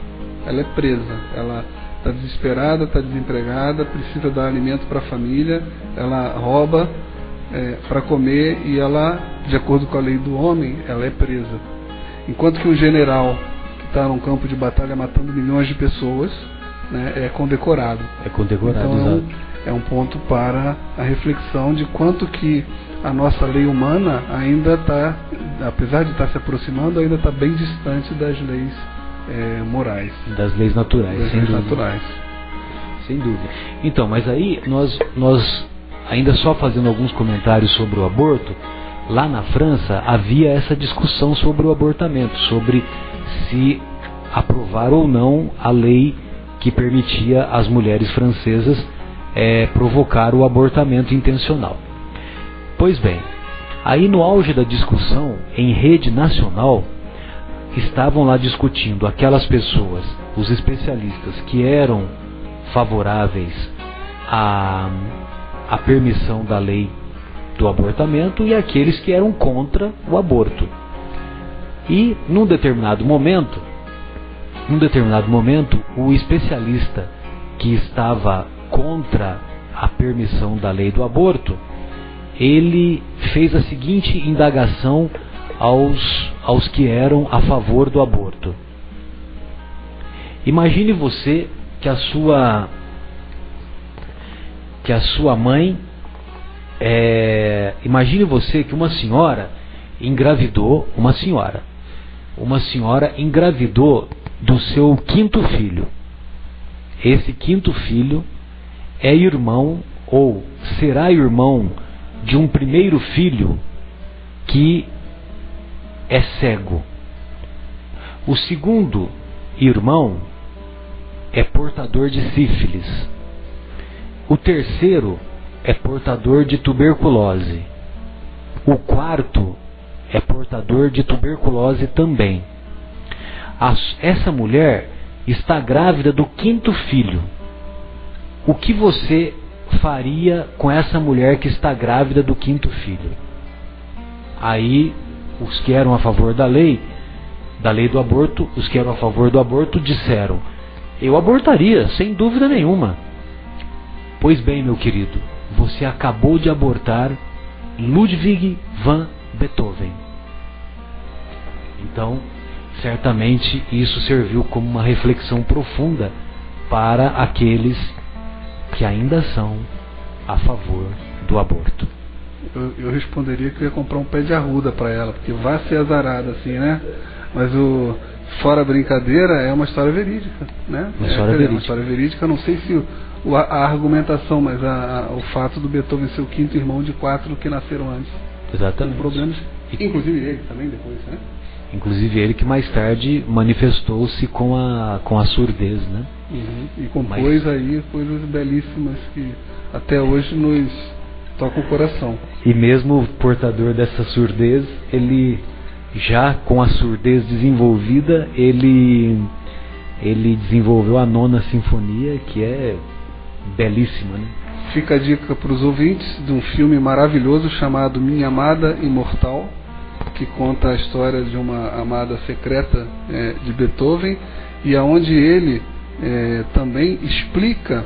Ela é presa, ela está desesperada, está desempregada, precisa dar alimento para a família, ela rouba para comer e ela, de acordo com a lei do homem, ela é presa. Enquanto que um general que está num campo de batalha matando milhões de pessoas, né, é condecorado. É condecorado, então exato. É um ponto para a reflexão de quanto que a nossa lei humana ainda está, apesar de estar se aproximando, ainda está bem distante das leis morais. Das leis naturais, das sem leis dúvida. naturais. Sem dúvida. Então, mas aí nós ainda só fazendo alguns comentários sobre o aborto, lá na França havia essa discussão sobre o abortamento, sobre se aprovar ou não a lei que permitia às mulheres francesas provocar o abortamento intencional. Pois bem, aí no auge da discussão, em rede nacional, estavam lá discutindo aquelas pessoas, os especialistas que eram favoráveis à permissão da lei do abortamento e aqueles que eram contra o aborto. E num determinado momento, o especialista que estava contra a permissão da lei do aborto, ele fez a seguinte indagação aos que eram a favor do aborto. Imagine você que a sua mãe, imagine você que uma senhora engravidou do seu 5º filho. Esse 5º filho é irmão ou será irmão de um primeiro filho que é cego. O segundo irmão é portador de sífilis. O terceiro é portador de tuberculose. O quarto é portador de tuberculose também. Essa mulher está grávida do 5º filho. O que você faria com essa mulher que está grávida do 5º filho? Aí, os que eram a favor da lei do aborto, os que eram a favor do aborto disseram: eu abortaria, sem dúvida nenhuma. Pois bem, meu querido, você acabou de abortar Ludwig van Beethoven. Então, certamente isso serviu como uma reflexão profunda para aqueles que ainda são a favor do aborto. Eu responderia que eu ia comprar um pé de arruda para ela, porque vai ser azarada assim, né? Mas fora brincadeira, é uma história verídica, né? Uma história verídica. Não sei se a argumentação, mas o fato do Beethoven ser o 5º irmão de 4 que nasceram antes. Exatamente. Com problemas, inclusive ele também depois, né? Inclusive ele que mais tarde manifestou-se com a surdez, né? Uhum. E compôs aí coisas belíssimas que até hoje nos tocam o coração. E mesmo portador dessa surdez, ele já com a surdez desenvolvida, ele desenvolveu a 9ª Sinfonia, que é belíssima, né? Fica a dica para os ouvintes de um filme maravilhoso chamado Minha Amada Imortal, que conta a história de uma amada secreta de Beethoven, e aonde ele também explica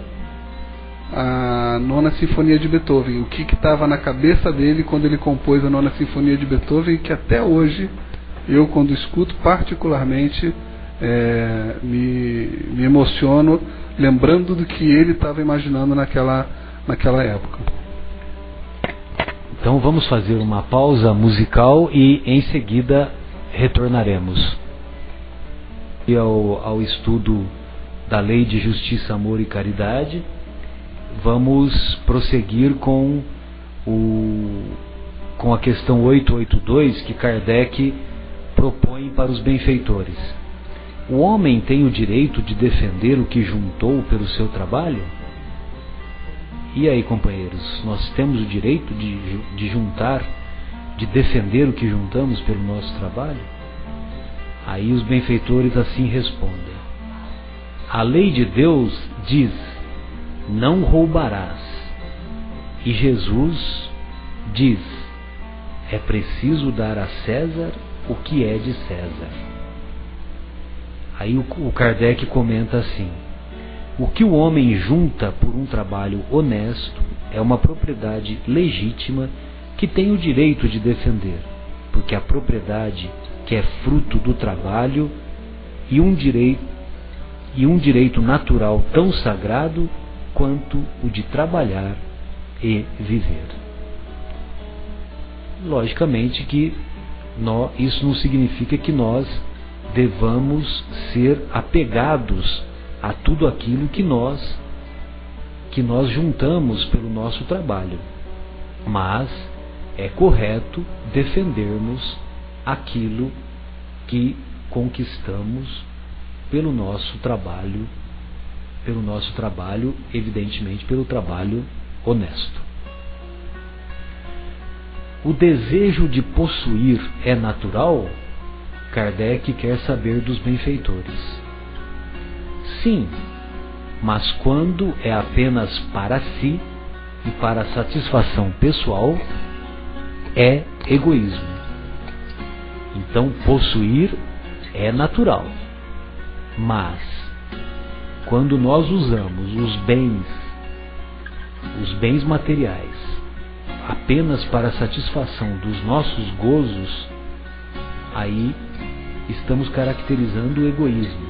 a Nona Sinfonia de Beethoven, o que estava na cabeça dele quando ele compôs a Nona Sinfonia de Beethoven, que até hoje, eu quando escuto particularmente, me emociono, lembrando do que ele estava imaginando naquela época. Então vamos fazer uma pausa musical e em seguida retornaremos ao estudo da Lei de Justiça, Amor e Caridade. Vamos prosseguir com a questão 882 que Kardec propõe para os benfeitores. O homem tem o direito de defender o que juntou pelo seu trabalho? E aí, companheiros, nós temos o direito de juntar, de defender o que juntamos pelo nosso trabalho? Aí os benfeitores assim respondem: a lei de Deus diz: não roubarás. E Jesus diz: é preciso dar a César o que é de César. Aí o Kardec comenta assim: o que o homem junta por um trabalho honesto é uma propriedade legítima que tem o direito de defender, porque a propriedade que é fruto do trabalho e um direito natural tão sagrado quanto o de trabalhar e viver. Logicamente que isso não significa que nós devamos ser apegados a tudo aquilo que nós juntamos pelo nosso trabalho, mas é correto defendermos aquilo que conquistamos pelo nosso trabalho, evidentemente pelo trabalho honesto. O desejo de possuir é natural? Kardec quer saber dos benfeitores. Sim, mas quando é apenas para si e para satisfação pessoal, é egoísmo. Então, possuir é natural, mas quando nós usamos os bens materiais apenas para a satisfação dos nossos gozos, aí estamos caracterizando o egoísmo.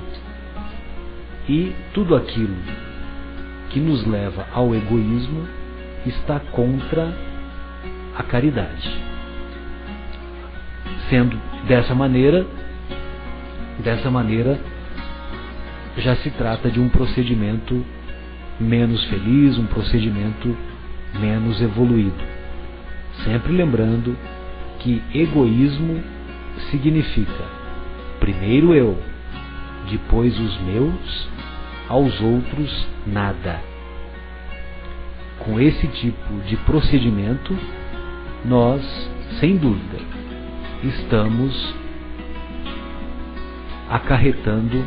E tudo aquilo que nos leva ao egoísmo está contra a caridade. Sendo dessa maneira já se trata de um procedimento menos feliz, um procedimento menos evoluído. Sempre lembrando que egoísmo significa primeiro eu, depois os meus, aos outros nada. Com esse tipo de procedimento, nós, sem dúvida, estamos acarretando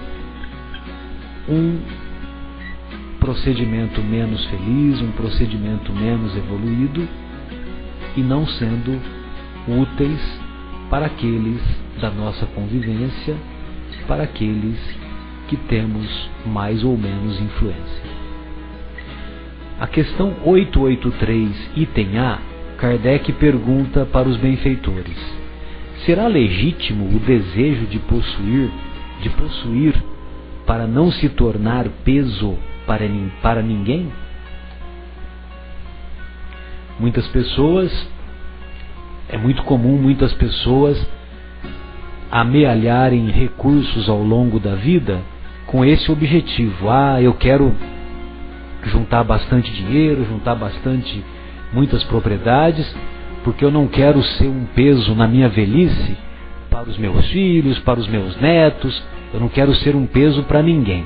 um procedimento menos feliz, um procedimento menos evoluído e não sendo úteis para aqueles da nossa convivência, para aqueles que temos mais ou menos influência. A questão 883, item A, Kardec pergunta para os benfeitores: será legítimo o desejo de possuir para não se tornar peso para ninguém? É muito comum muitas pessoas amealharem recursos ao longo da vida com esse objetivo. Eu quero juntar bastante dinheiro, muitas propriedades, porque eu não quero ser um peso na minha velhice para os meus filhos, para os meus netos, eu não quero ser um peso para ninguém.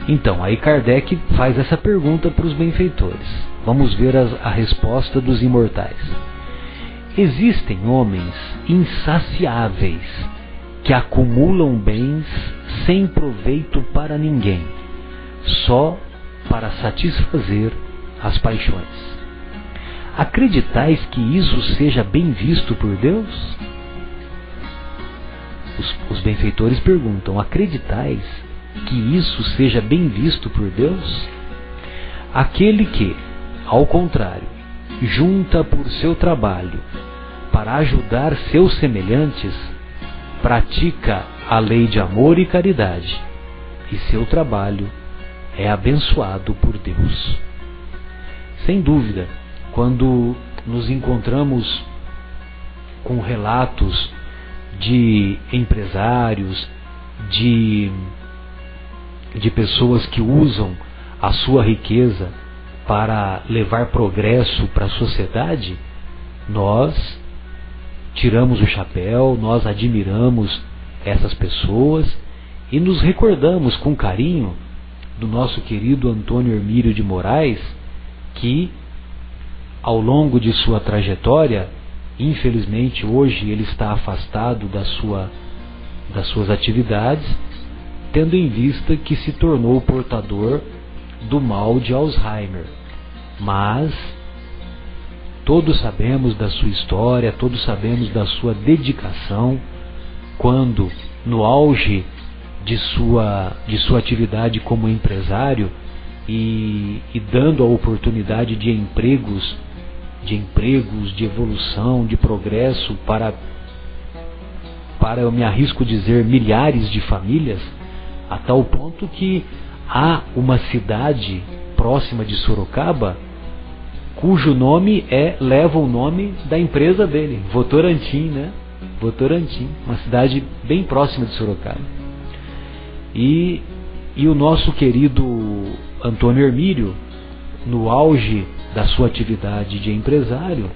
Então, aí Kardec faz essa pergunta para os benfeitores. Vamos ver a resposta dos imortais. Existem homens insaciáveis que acumulam bens sem proveito para ninguém, só para satisfazer as paixões. Acreditais que isso seja bem visto por Deus? Os benfeitores perguntam: acreditais que isso seja bem visto por Deus? Aquele que, ao contrário, junta por seu trabalho para ajudar seus semelhantes, pratica a lei de amor e caridade, e seu trabalho é abençoado por Deus. Sem dúvida, quando nos encontramos com relatos de empresários, de pessoas que usam a sua riqueza para levar progresso para a sociedade, nós tiramos o chapéu, nós admiramos essas pessoas e nos recordamos com carinho do nosso querido Antônio Hermílio de Moraes, que ao longo de sua trajetória, infelizmente hoje ele está afastado das suas atividades, tendo em vista que se tornou portador do mal de Alzheimer. Mas todos sabemos da sua história, todos sabemos da sua dedicação, quando no auge de sua atividade como empresário e dando a oportunidade de empregos, de evolução, de progresso para eu me arrisco dizer milhares de famílias, a tal ponto que há uma cidade próxima de Sorocaba cujo nome leva o nome da empresa dele, Votorantim, né? Votorantim, uma cidade bem próxima de Sorocaba. E o nosso querido Antônio Hermílio, no auge da sua atividade de empresário,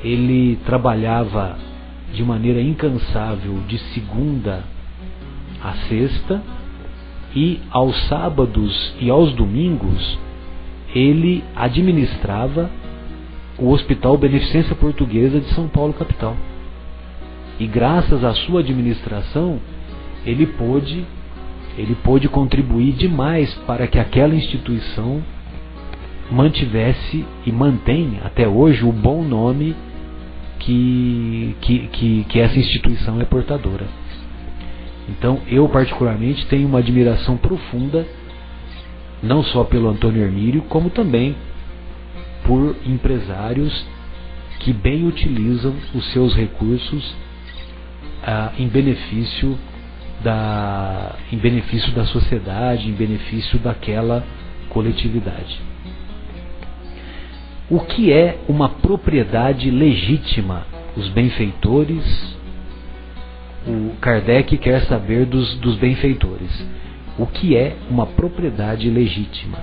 ele trabalhava de maneira incansável de segunda a sexta, e aos sábados e aos domingos ele administrava o Hospital Beneficência Portuguesa de São Paulo capital. E graças à sua administração ele pôde contribuir demais para que aquela instituição mantivesse e mantém até hoje o bom nome que essa instituição é portadora. Então eu particularmente tenho uma admiração profunda, não só pelo Antônio Hermílio, como também por empresários que bem utilizam os seus recursos em benefício da sociedade, em benefício daquela coletividade. O que é uma propriedade legítima? Os benfeitores, o Kardec quer saber dos benfeitores. O que é uma propriedade legítima?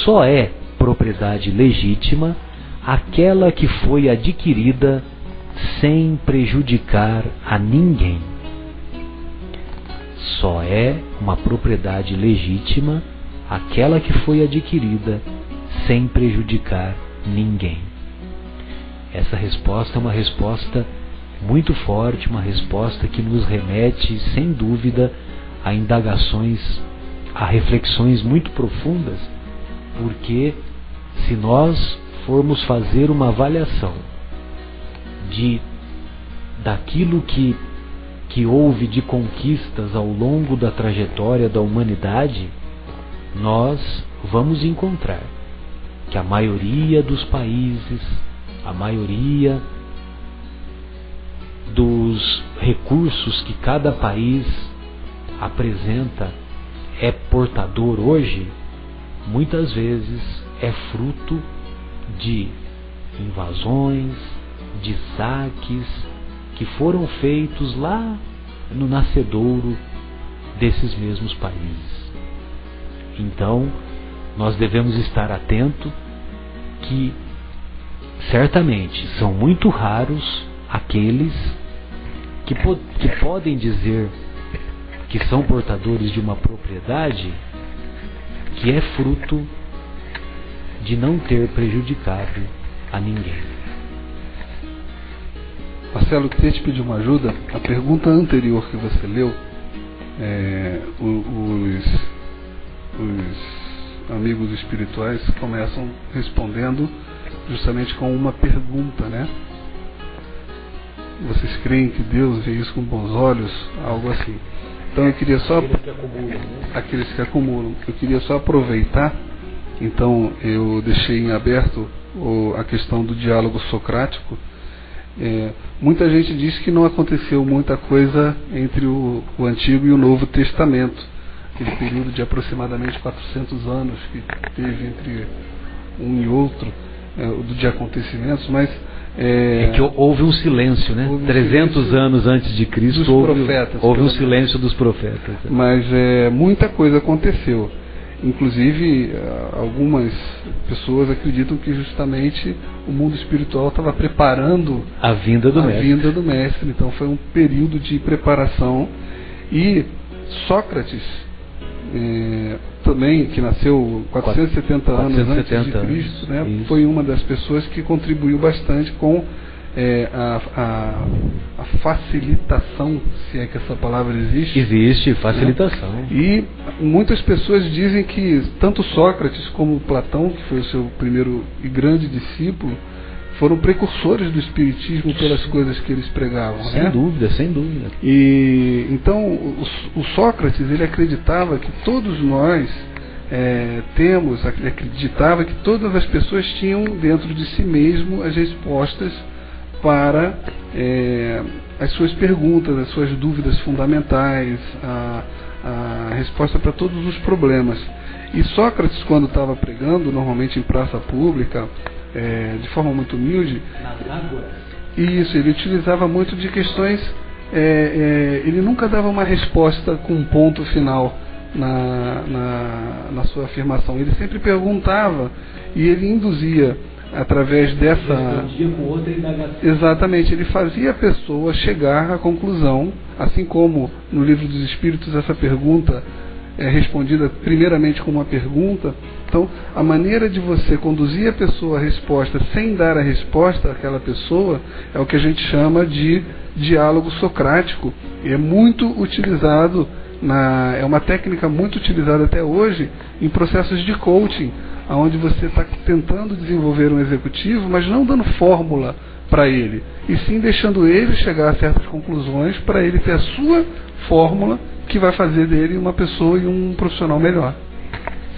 Só é propriedade legítima aquela que foi adquirida sem prejudicar a ninguém. Só é uma propriedade legítima aquela que foi adquirida sem prejudicar ninguém. Essa resposta é uma resposta muito forte, uma resposta que nos remete, sem dúvida, a indagações, a reflexões muito profundas, porque se nós formos fazer uma avaliação daquilo que houve de conquistas ao longo da trajetória da humanidade, nós vamos encontrar que a maioria dos países, a maioria dos recursos que cada país apresenta é portador hoje, muitas vezes é fruto de invasões, de saques que foram feitos lá no nascedouro desses mesmos países. Então, nós devemos estar atentos que certamente são muito raros aqueles que podem dizer que são portadores de uma propriedade que é fruto de não ter prejudicado a ninguém. Marcelo, eu queria te pedir uma ajuda. A pergunta anterior que você leu, os amigos espirituais começam respondendo justamente com uma pergunta, né? Vocês creem que Deus vê isso com bons olhos? Algo assim. Então eu queria só... Aqueles que acumulam. Eu queria só aproveitar Então eu deixei em aberto a questão do diálogo socrático. Muita gente diz que não aconteceu muita coisa entre o Antigo e o Novo Testamento, aquele período de aproximadamente 400 anos que teve entre um e outro de acontecimentos, mas que houve um silêncio, né? 300 anos antes de Cristo houve um silêncio dos profetas. Mas muita coisa aconteceu. Inclusive, algumas pessoas acreditam que justamente o mundo espiritual estava preparando a vinda do mestre. Então foi um período de preparação. E Sócrates, também, que nasceu 470 anos antes de Cristo, né, foi uma das pessoas que contribuiu bastante com a facilitação, se é que essa palavra existe. Existe, facilitação. Né? E muitas pessoas dizem que tanto Sócrates como Platão, que foi o seu primeiro e grande discípulo, foram precursores do espiritismo pelas coisas que eles pregavam. Sem dúvida, sem dúvida. E então o Sócrates, ele acreditava que todos nós acreditava que todas as pessoas tinham dentro de si mesmo as respostas para as suas perguntas, as suas dúvidas fundamentais, a resposta para todos os problemas. E Sócrates, quando estava pregando, normalmente em praça pública, de forma muito humilde, ele utilizava muito de questões, ele nunca dava uma resposta com um ponto final na sua afirmação. Ele sempre perguntava e ele induzia através dessa... Exatamente, ele fazia a pessoa chegar à conclusão, assim como no Livro dos Espíritos essa pergunta é respondida primeiramente com uma pergunta. Então, a maneira de você conduzir a pessoa à resposta sem dar a resposta àquela pessoa é o que a gente chama de diálogo socrático, e é muito utilizado, é uma técnica muito utilizada até hoje em processos de coaching, onde você está tentando desenvolver um executivo, mas não dando fórmula para ele, e sim deixando ele chegar a certas conclusões para ele ter a sua fórmula que vai fazer dele uma pessoa e um profissional melhor.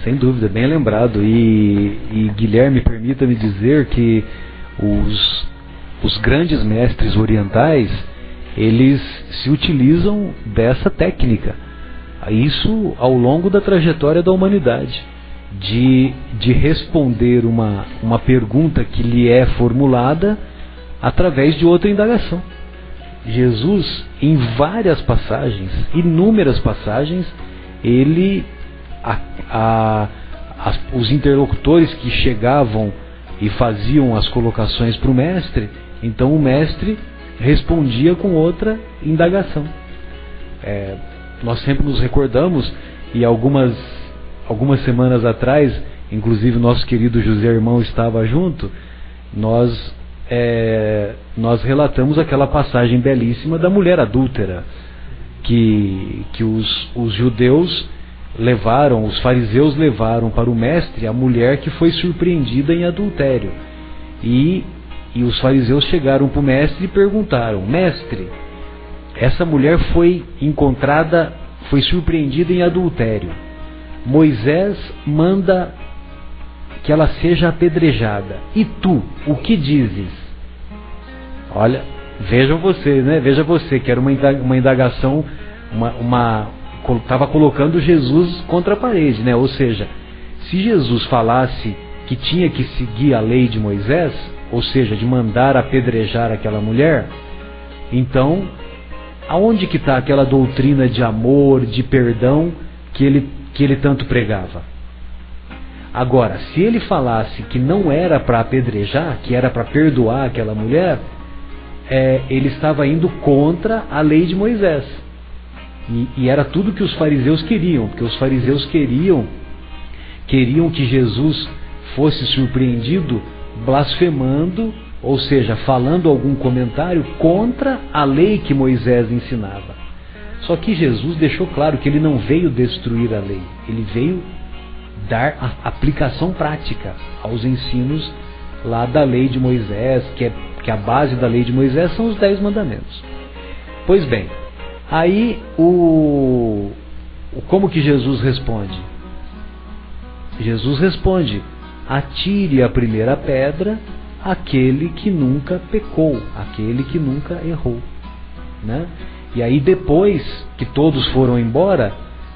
Sem dúvida, bem lembrado. E Guilherme, permita-me dizer que os grandes mestres orientais, eles se utilizam dessa técnica, isso ao longo da trajetória da humanidade, de responder uma pergunta que lhe é formulada através de outra indagação. Jesus, em várias passagens, inúmeras passagens, os interlocutores que chegavam e faziam as colocações para o mestre, então o mestre respondia com outra indagação. Nós sempre nos recordamos, e algumas semanas atrás, inclusive nosso querido José Irmão estava junto, nós relatamos aquela passagem belíssima da mulher adúltera, que os judeus levaram, os fariseus levaram para o mestre a mulher que foi surpreendida em adultério. E os fariseus chegaram para o mestre e perguntaram: mestre, essa mulher foi encontrada, foi surpreendida em adultério. Moisés manda que ela seja apedrejada. E tu, o que dizes? Olha, veja você, que era uma indagação, estava colocando Jesus contra a parede, né? Ou seja, se Jesus falasse que tinha que seguir a lei de Moisés, ou seja, de mandar apedrejar aquela mulher, então, aonde que está aquela doutrina de amor, de perdão que ele tanto pregava? Agora, se ele falasse que não era para apedrejar, que era para perdoar aquela mulher, ele estava indo contra a lei de Moisés. E era tudo que os fariseus queriam, porque os fariseus queriam que Jesus fosse surpreendido blasfemando, ou seja, falando algum comentário contra a lei que Moisés ensinava. Só que Jesus deixou claro que ele não veio destruir a lei, ele veio dar a aplicação prática aos ensinos lá da lei de Moisés, que a base da lei de Moisés são os 10 mandamentos. Pois bem, aí como que Jesus responde? Jesus responde: atire a primeira pedra aquele que nunca pecou, aquele que nunca errou, né? E aí, depois que todos foram embora,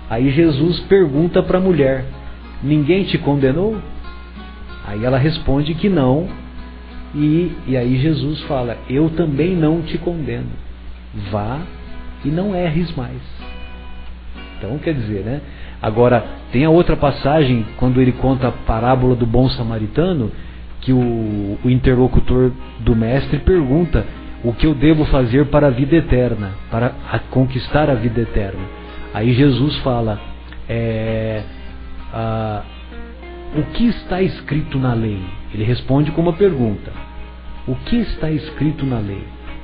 aí Jesus pergunta para a mulher: ninguém te condenou? Aí ela responde que não, e aí Jesus fala: eu também não te condeno, vá e não erres mais. Então, quer dizer, né? Agora, tem a outra passagem, quando ele conta a parábola do bom samaritano, que o interlocutor do mestre pergunta: o que eu devo fazer para a vida eterna, para conquistar a vida eterna? Aí Jesus fala: o que está escrito na lei? Ele responde com uma pergunta: o que está escrito na lei?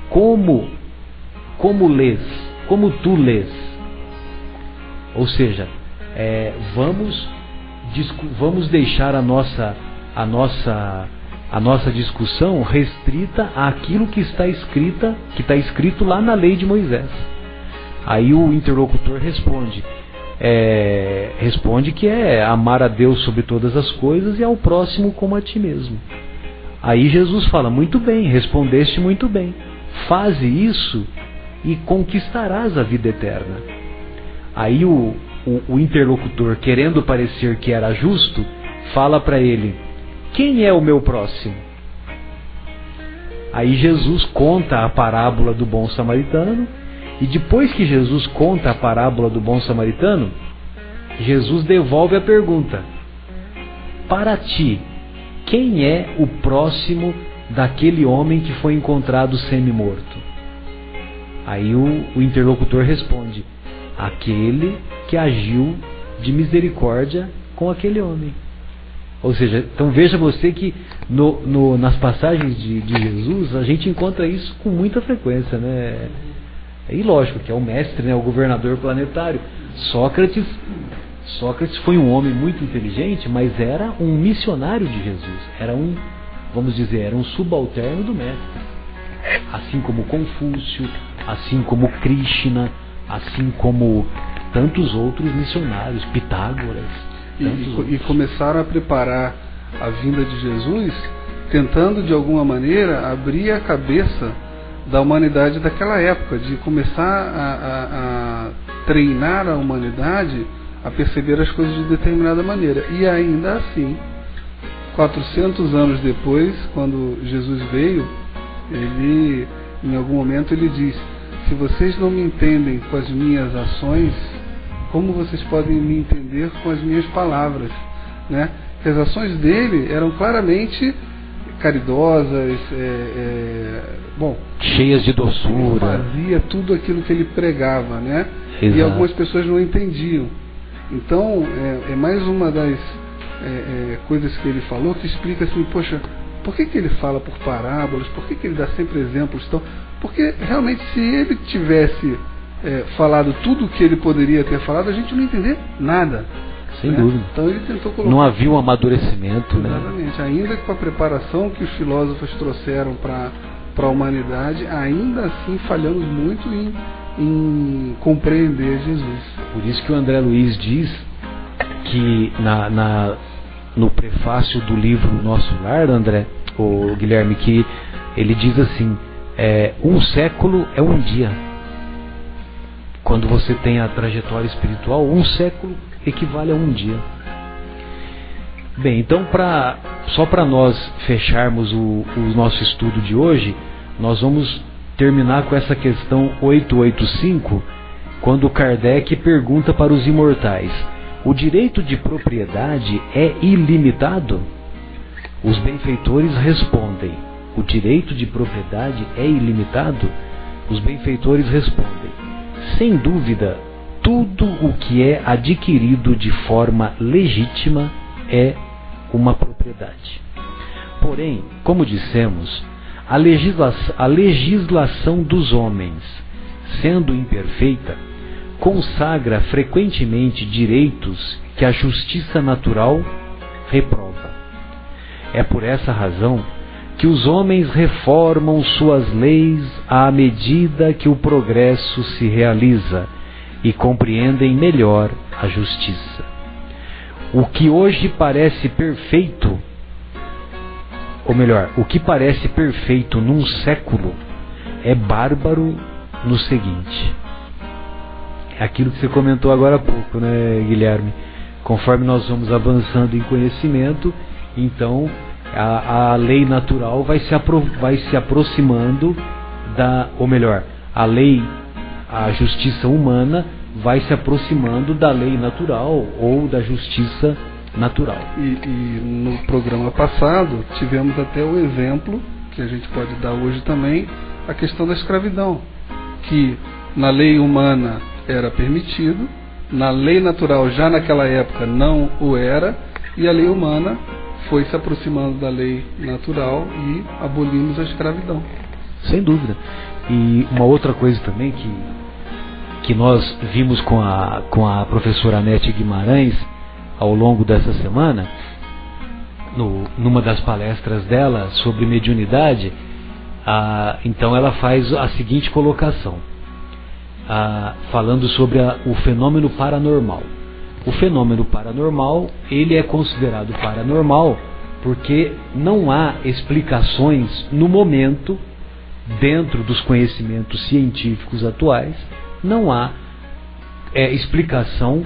Como lês? Como tu lês? Ou seja, vamos deixar a nossa discussão restrita àquilo que está escrito lá na lei de Moisés. Aí o interlocutor responde que é amar a Deus sobre todas as coisas e ao próximo como a ti mesmo. Aí Jesus fala: muito bem, respondeste muito bem, faze isso e conquistarás a vida eterna. Aí o interlocutor, querendo parecer que era justo, fala para ele: quem é o meu próximo? Aí Jesus conta a parábola do bom samaritano, e depois que Jesus conta a parábola do bom samaritano, Jesus devolve a pergunta: para ti, quem é o próximo daquele homem que foi encontrado semi-morto? Aí o interlocutor responde: aquele que agiu de misericórdia com aquele homem. Ou seja, então veja você que nas passagens de Jesus a gente encontra isso com muita frequência, né? E lógico que é o mestre, né? O governador planetário. Sócrates foi um homem muito inteligente, mas era um missionário de Jesus. Era um subalterno do mestre. Assim como Confúcio, assim como Krishna, assim como tantos outros missionários, Pitágoras. E começaram a preparar a vinda de Jesus, tentando de alguma maneira abrir a cabeça da humanidade daquela época, de começar a treinar a humanidade a perceber as coisas de determinada maneira. E ainda assim, 400 anos depois, quando Jesus veio, ele, em algum momento ele diz: se vocês não me entendem com as minhas ações, como vocês podem me entender com as minhas palavras, né? Que as ações dele eram claramente caridosas, cheias de doçura, fazia tudo aquilo que ele pregava, né? Exato. E algumas pessoas não entendiam. Então é mais uma das coisas que ele falou que explica assim: poxa, por que ele fala por parábolas? Por que ele dá sempre exemplos? Porque realmente, se ele tivesse falado tudo o que ele poderia ter falado, a gente não ia entender nada. Sem dúvida. Então ele tentou colocar. Não havia um amadurecimento, exatamente, né? Ainda com a preparação que os filósofos trouxeram para a humanidade, ainda assim falhamos muito em compreender Jesus. Por isso que o André Luiz diz que no prefácio do livro Nosso Lar, André, o Guilherme, que ele diz assim: um século é um dia. Quando você tem a trajetória espiritual, um século equivale a um dia. Bem, então só para nós fecharmos o nosso estudo de hoje, nós vamos terminar com essa questão 885, quando Kardec pergunta para os imortais: o direito de propriedade é ilimitado? Os benfeitores respondem: o direito de propriedade é ilimitado? Os benfeitores respondem: sem dúvida, tudo o que é adquirido de forma legítima é uma propriedade. Porém, como dissemos, a legislação dos homens, sendo imperfeita, consagra frequentemente direitos que a justiça natural reprova. É por essa razão que os homens reformam suas leis à medida que o progresso se realiza e compreendem melhor a justiça. O que hoje parece perfeito, ou melhor, o que parece perfeito num século é bárbaro no seguinte. É aquilo que você comentou agora há pouco, né, Guilherme? Conforme nós vamos avançando em conhecimento, então a lei natural vai se aproximando ou melhor, a justiça humana vai se aproximando da lei natural ou da justiça natural. E no programa passado tivemos até o exemplo, que a gente pode dar hoje também, a questão da escravidão, que na lei humana era permitido, na lei natural já naquela época não o era, e a lei humana foi se aproximando da lei natural e abolimos a escravidão. Sem dúvida. E uma outra coisa também que nós vimos com a professora Anete Guimarães ao longo dessa semana, numa das palestras dela sobre mediunidade, então ela faz a seguinte colocação, falando sobre o fenômeno paranormal. O fenômeno paranormal, ele é considerado paranormal porque não há explicações no momento, dentro dos conhecimentos científicos atuais, não há explicação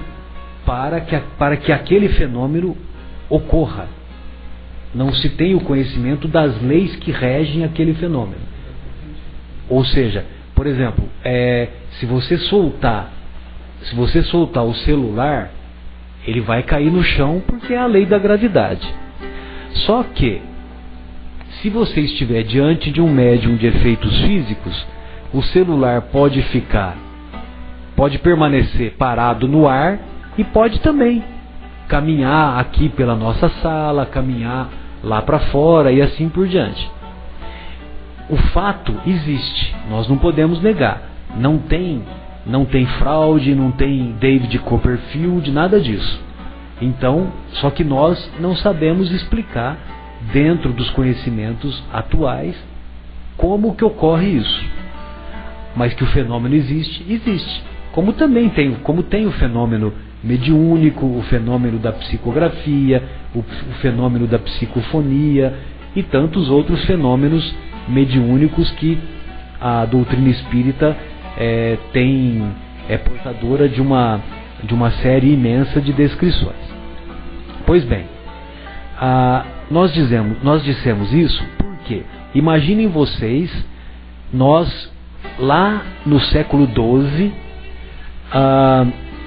para que aquele fenômeno ocorra. Não se tem o conhecimento das leis que regem aquele fenômeno. Ou seja, por exemplo, se você soltar o celular, ele vai cair no chão porque é a lei da gravidade. Só que, se você estiver diante de um médium de efeitos físicos, o celular pode permanecer parado no ar e pode também caminhar aqui pela nossa sala, caminhar lá para fora e assim por diante. O fato existe, nós não podemos negar. Não tem fraude, não tem David Copperfield, nada disso. Então, só que nós não sabemos explicar, dentro dos conhecimentos atuais, como que ocorre isso. Mas que o fenômeno existe, existe. Como tem o fenômeno mediúnico, o fenômeno da psicografia, o fenômeno da psicofonia e tantos outros fenômenos mediúnicos que a doutrina espírita é portadora de uma série imensa de descrições. Pois bem, nós dissemos isso porque, imaginem vocês, nós lá no século XII,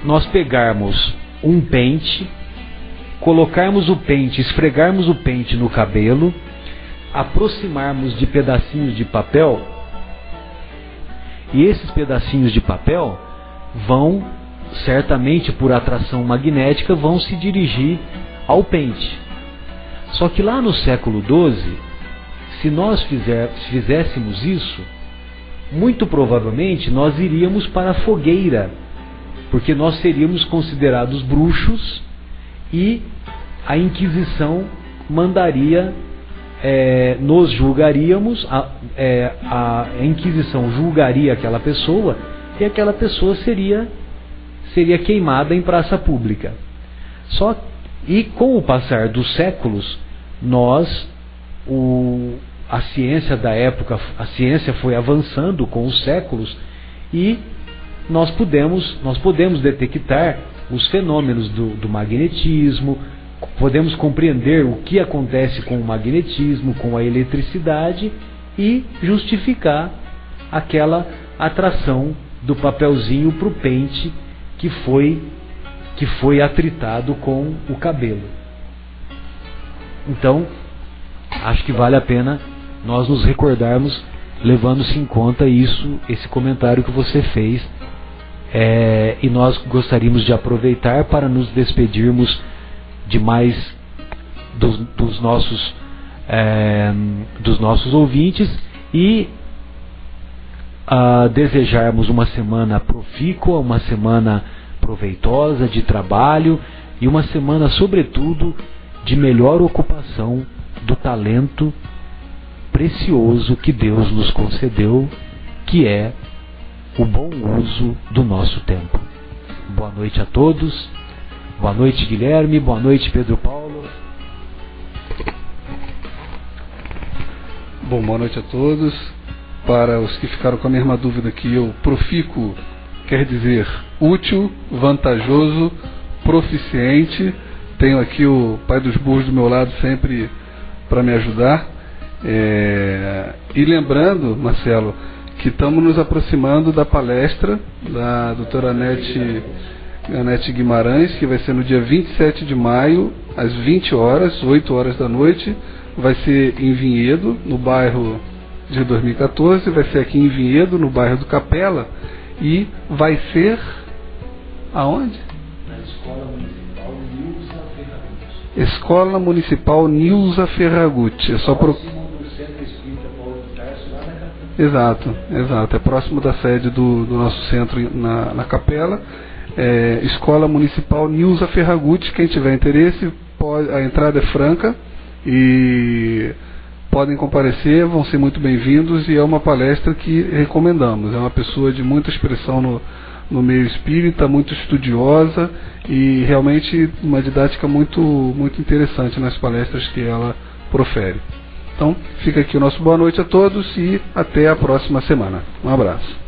nós pegarmos um pente, colocarmos o pente, esfregarmos o pente no cabelo, aproximarmos de pedacinhos de papel, e esses pedacinhos de papel vão, certamente por atração magnética, vão se dirigir ao pente. Só que lá no século XII, se nós fizéssemos isso, muito provavelmente nós iríamos para a fogueira, porque nós seríamos considerados bruxos e a Inquisição mandaria, nos julgaríamos, a Inquisição julgaria aquela pessoa e aquela pessoa seria queimada em praça pública. E com o passar dos séculos, a ciência da época, a ciência foi avançando com os séculos e nós podemos detectar os fenômenos do magnetismo, podemos compreender o que acontece com o magnetismo, com a eletricidade e justificar aquela atração do papelzinho para o pente que foi atritado com o cabelo. Então, acho que vale a pena nós nos recordarmos, levando-se em conta esse comentário que você fez, e nós gostaríamos de aproveitar para nos despedirmos de mais dos nossos ouvintes e desejarmos uma semana profícua, uma semana proveitosa de trabalho e uma semana, sobretudo, de melhor ocupação do talento precioso que Deus nos concedeu, que é o bom uso do nosso tempo. Boa noite a todos Boa noite, Guilherme. Boa noite, Pedro Paulo. Bom, boa noite a todos. Para os que ficaram com a mesma dúvida aqui, eu profícuo quer dizer útil, vantajoso, proficiente. Tenho aqui o pai dos burros do meu lado sempre para me ajudar. E lembrando, Marcelo, que estamos nos aproximando da palestra da doutora Anete Guimarães, que vai ser no dia 27 de maio, às 20 horas, 8 horas da noite. Vai ser em Vinhedo, no bairro de 2014, vai ser aqui em Vinhedo, no bairro do Capela, e vai ser aonde? Na Escola Municipal Nilza Ferragutti. Escola Municipal Nilza Ferragutti. É só Exato, é próximo da sede do nosso centro na Capela. Escola Municipal Nilza Ferragutti. Quem tiver interesse, a entrada é franca e podem comparecer, vão ser muito bem-vindos, e é uma palestra que recomendamos. É uma pessoa de muita expressão no meio espírita, muito estudiosa, e realmente uma didática muito, muito interessante nas palestras que ela profere. Então, fica aqui o nosso boa noite a todos e até a próxima semana. Um abraço.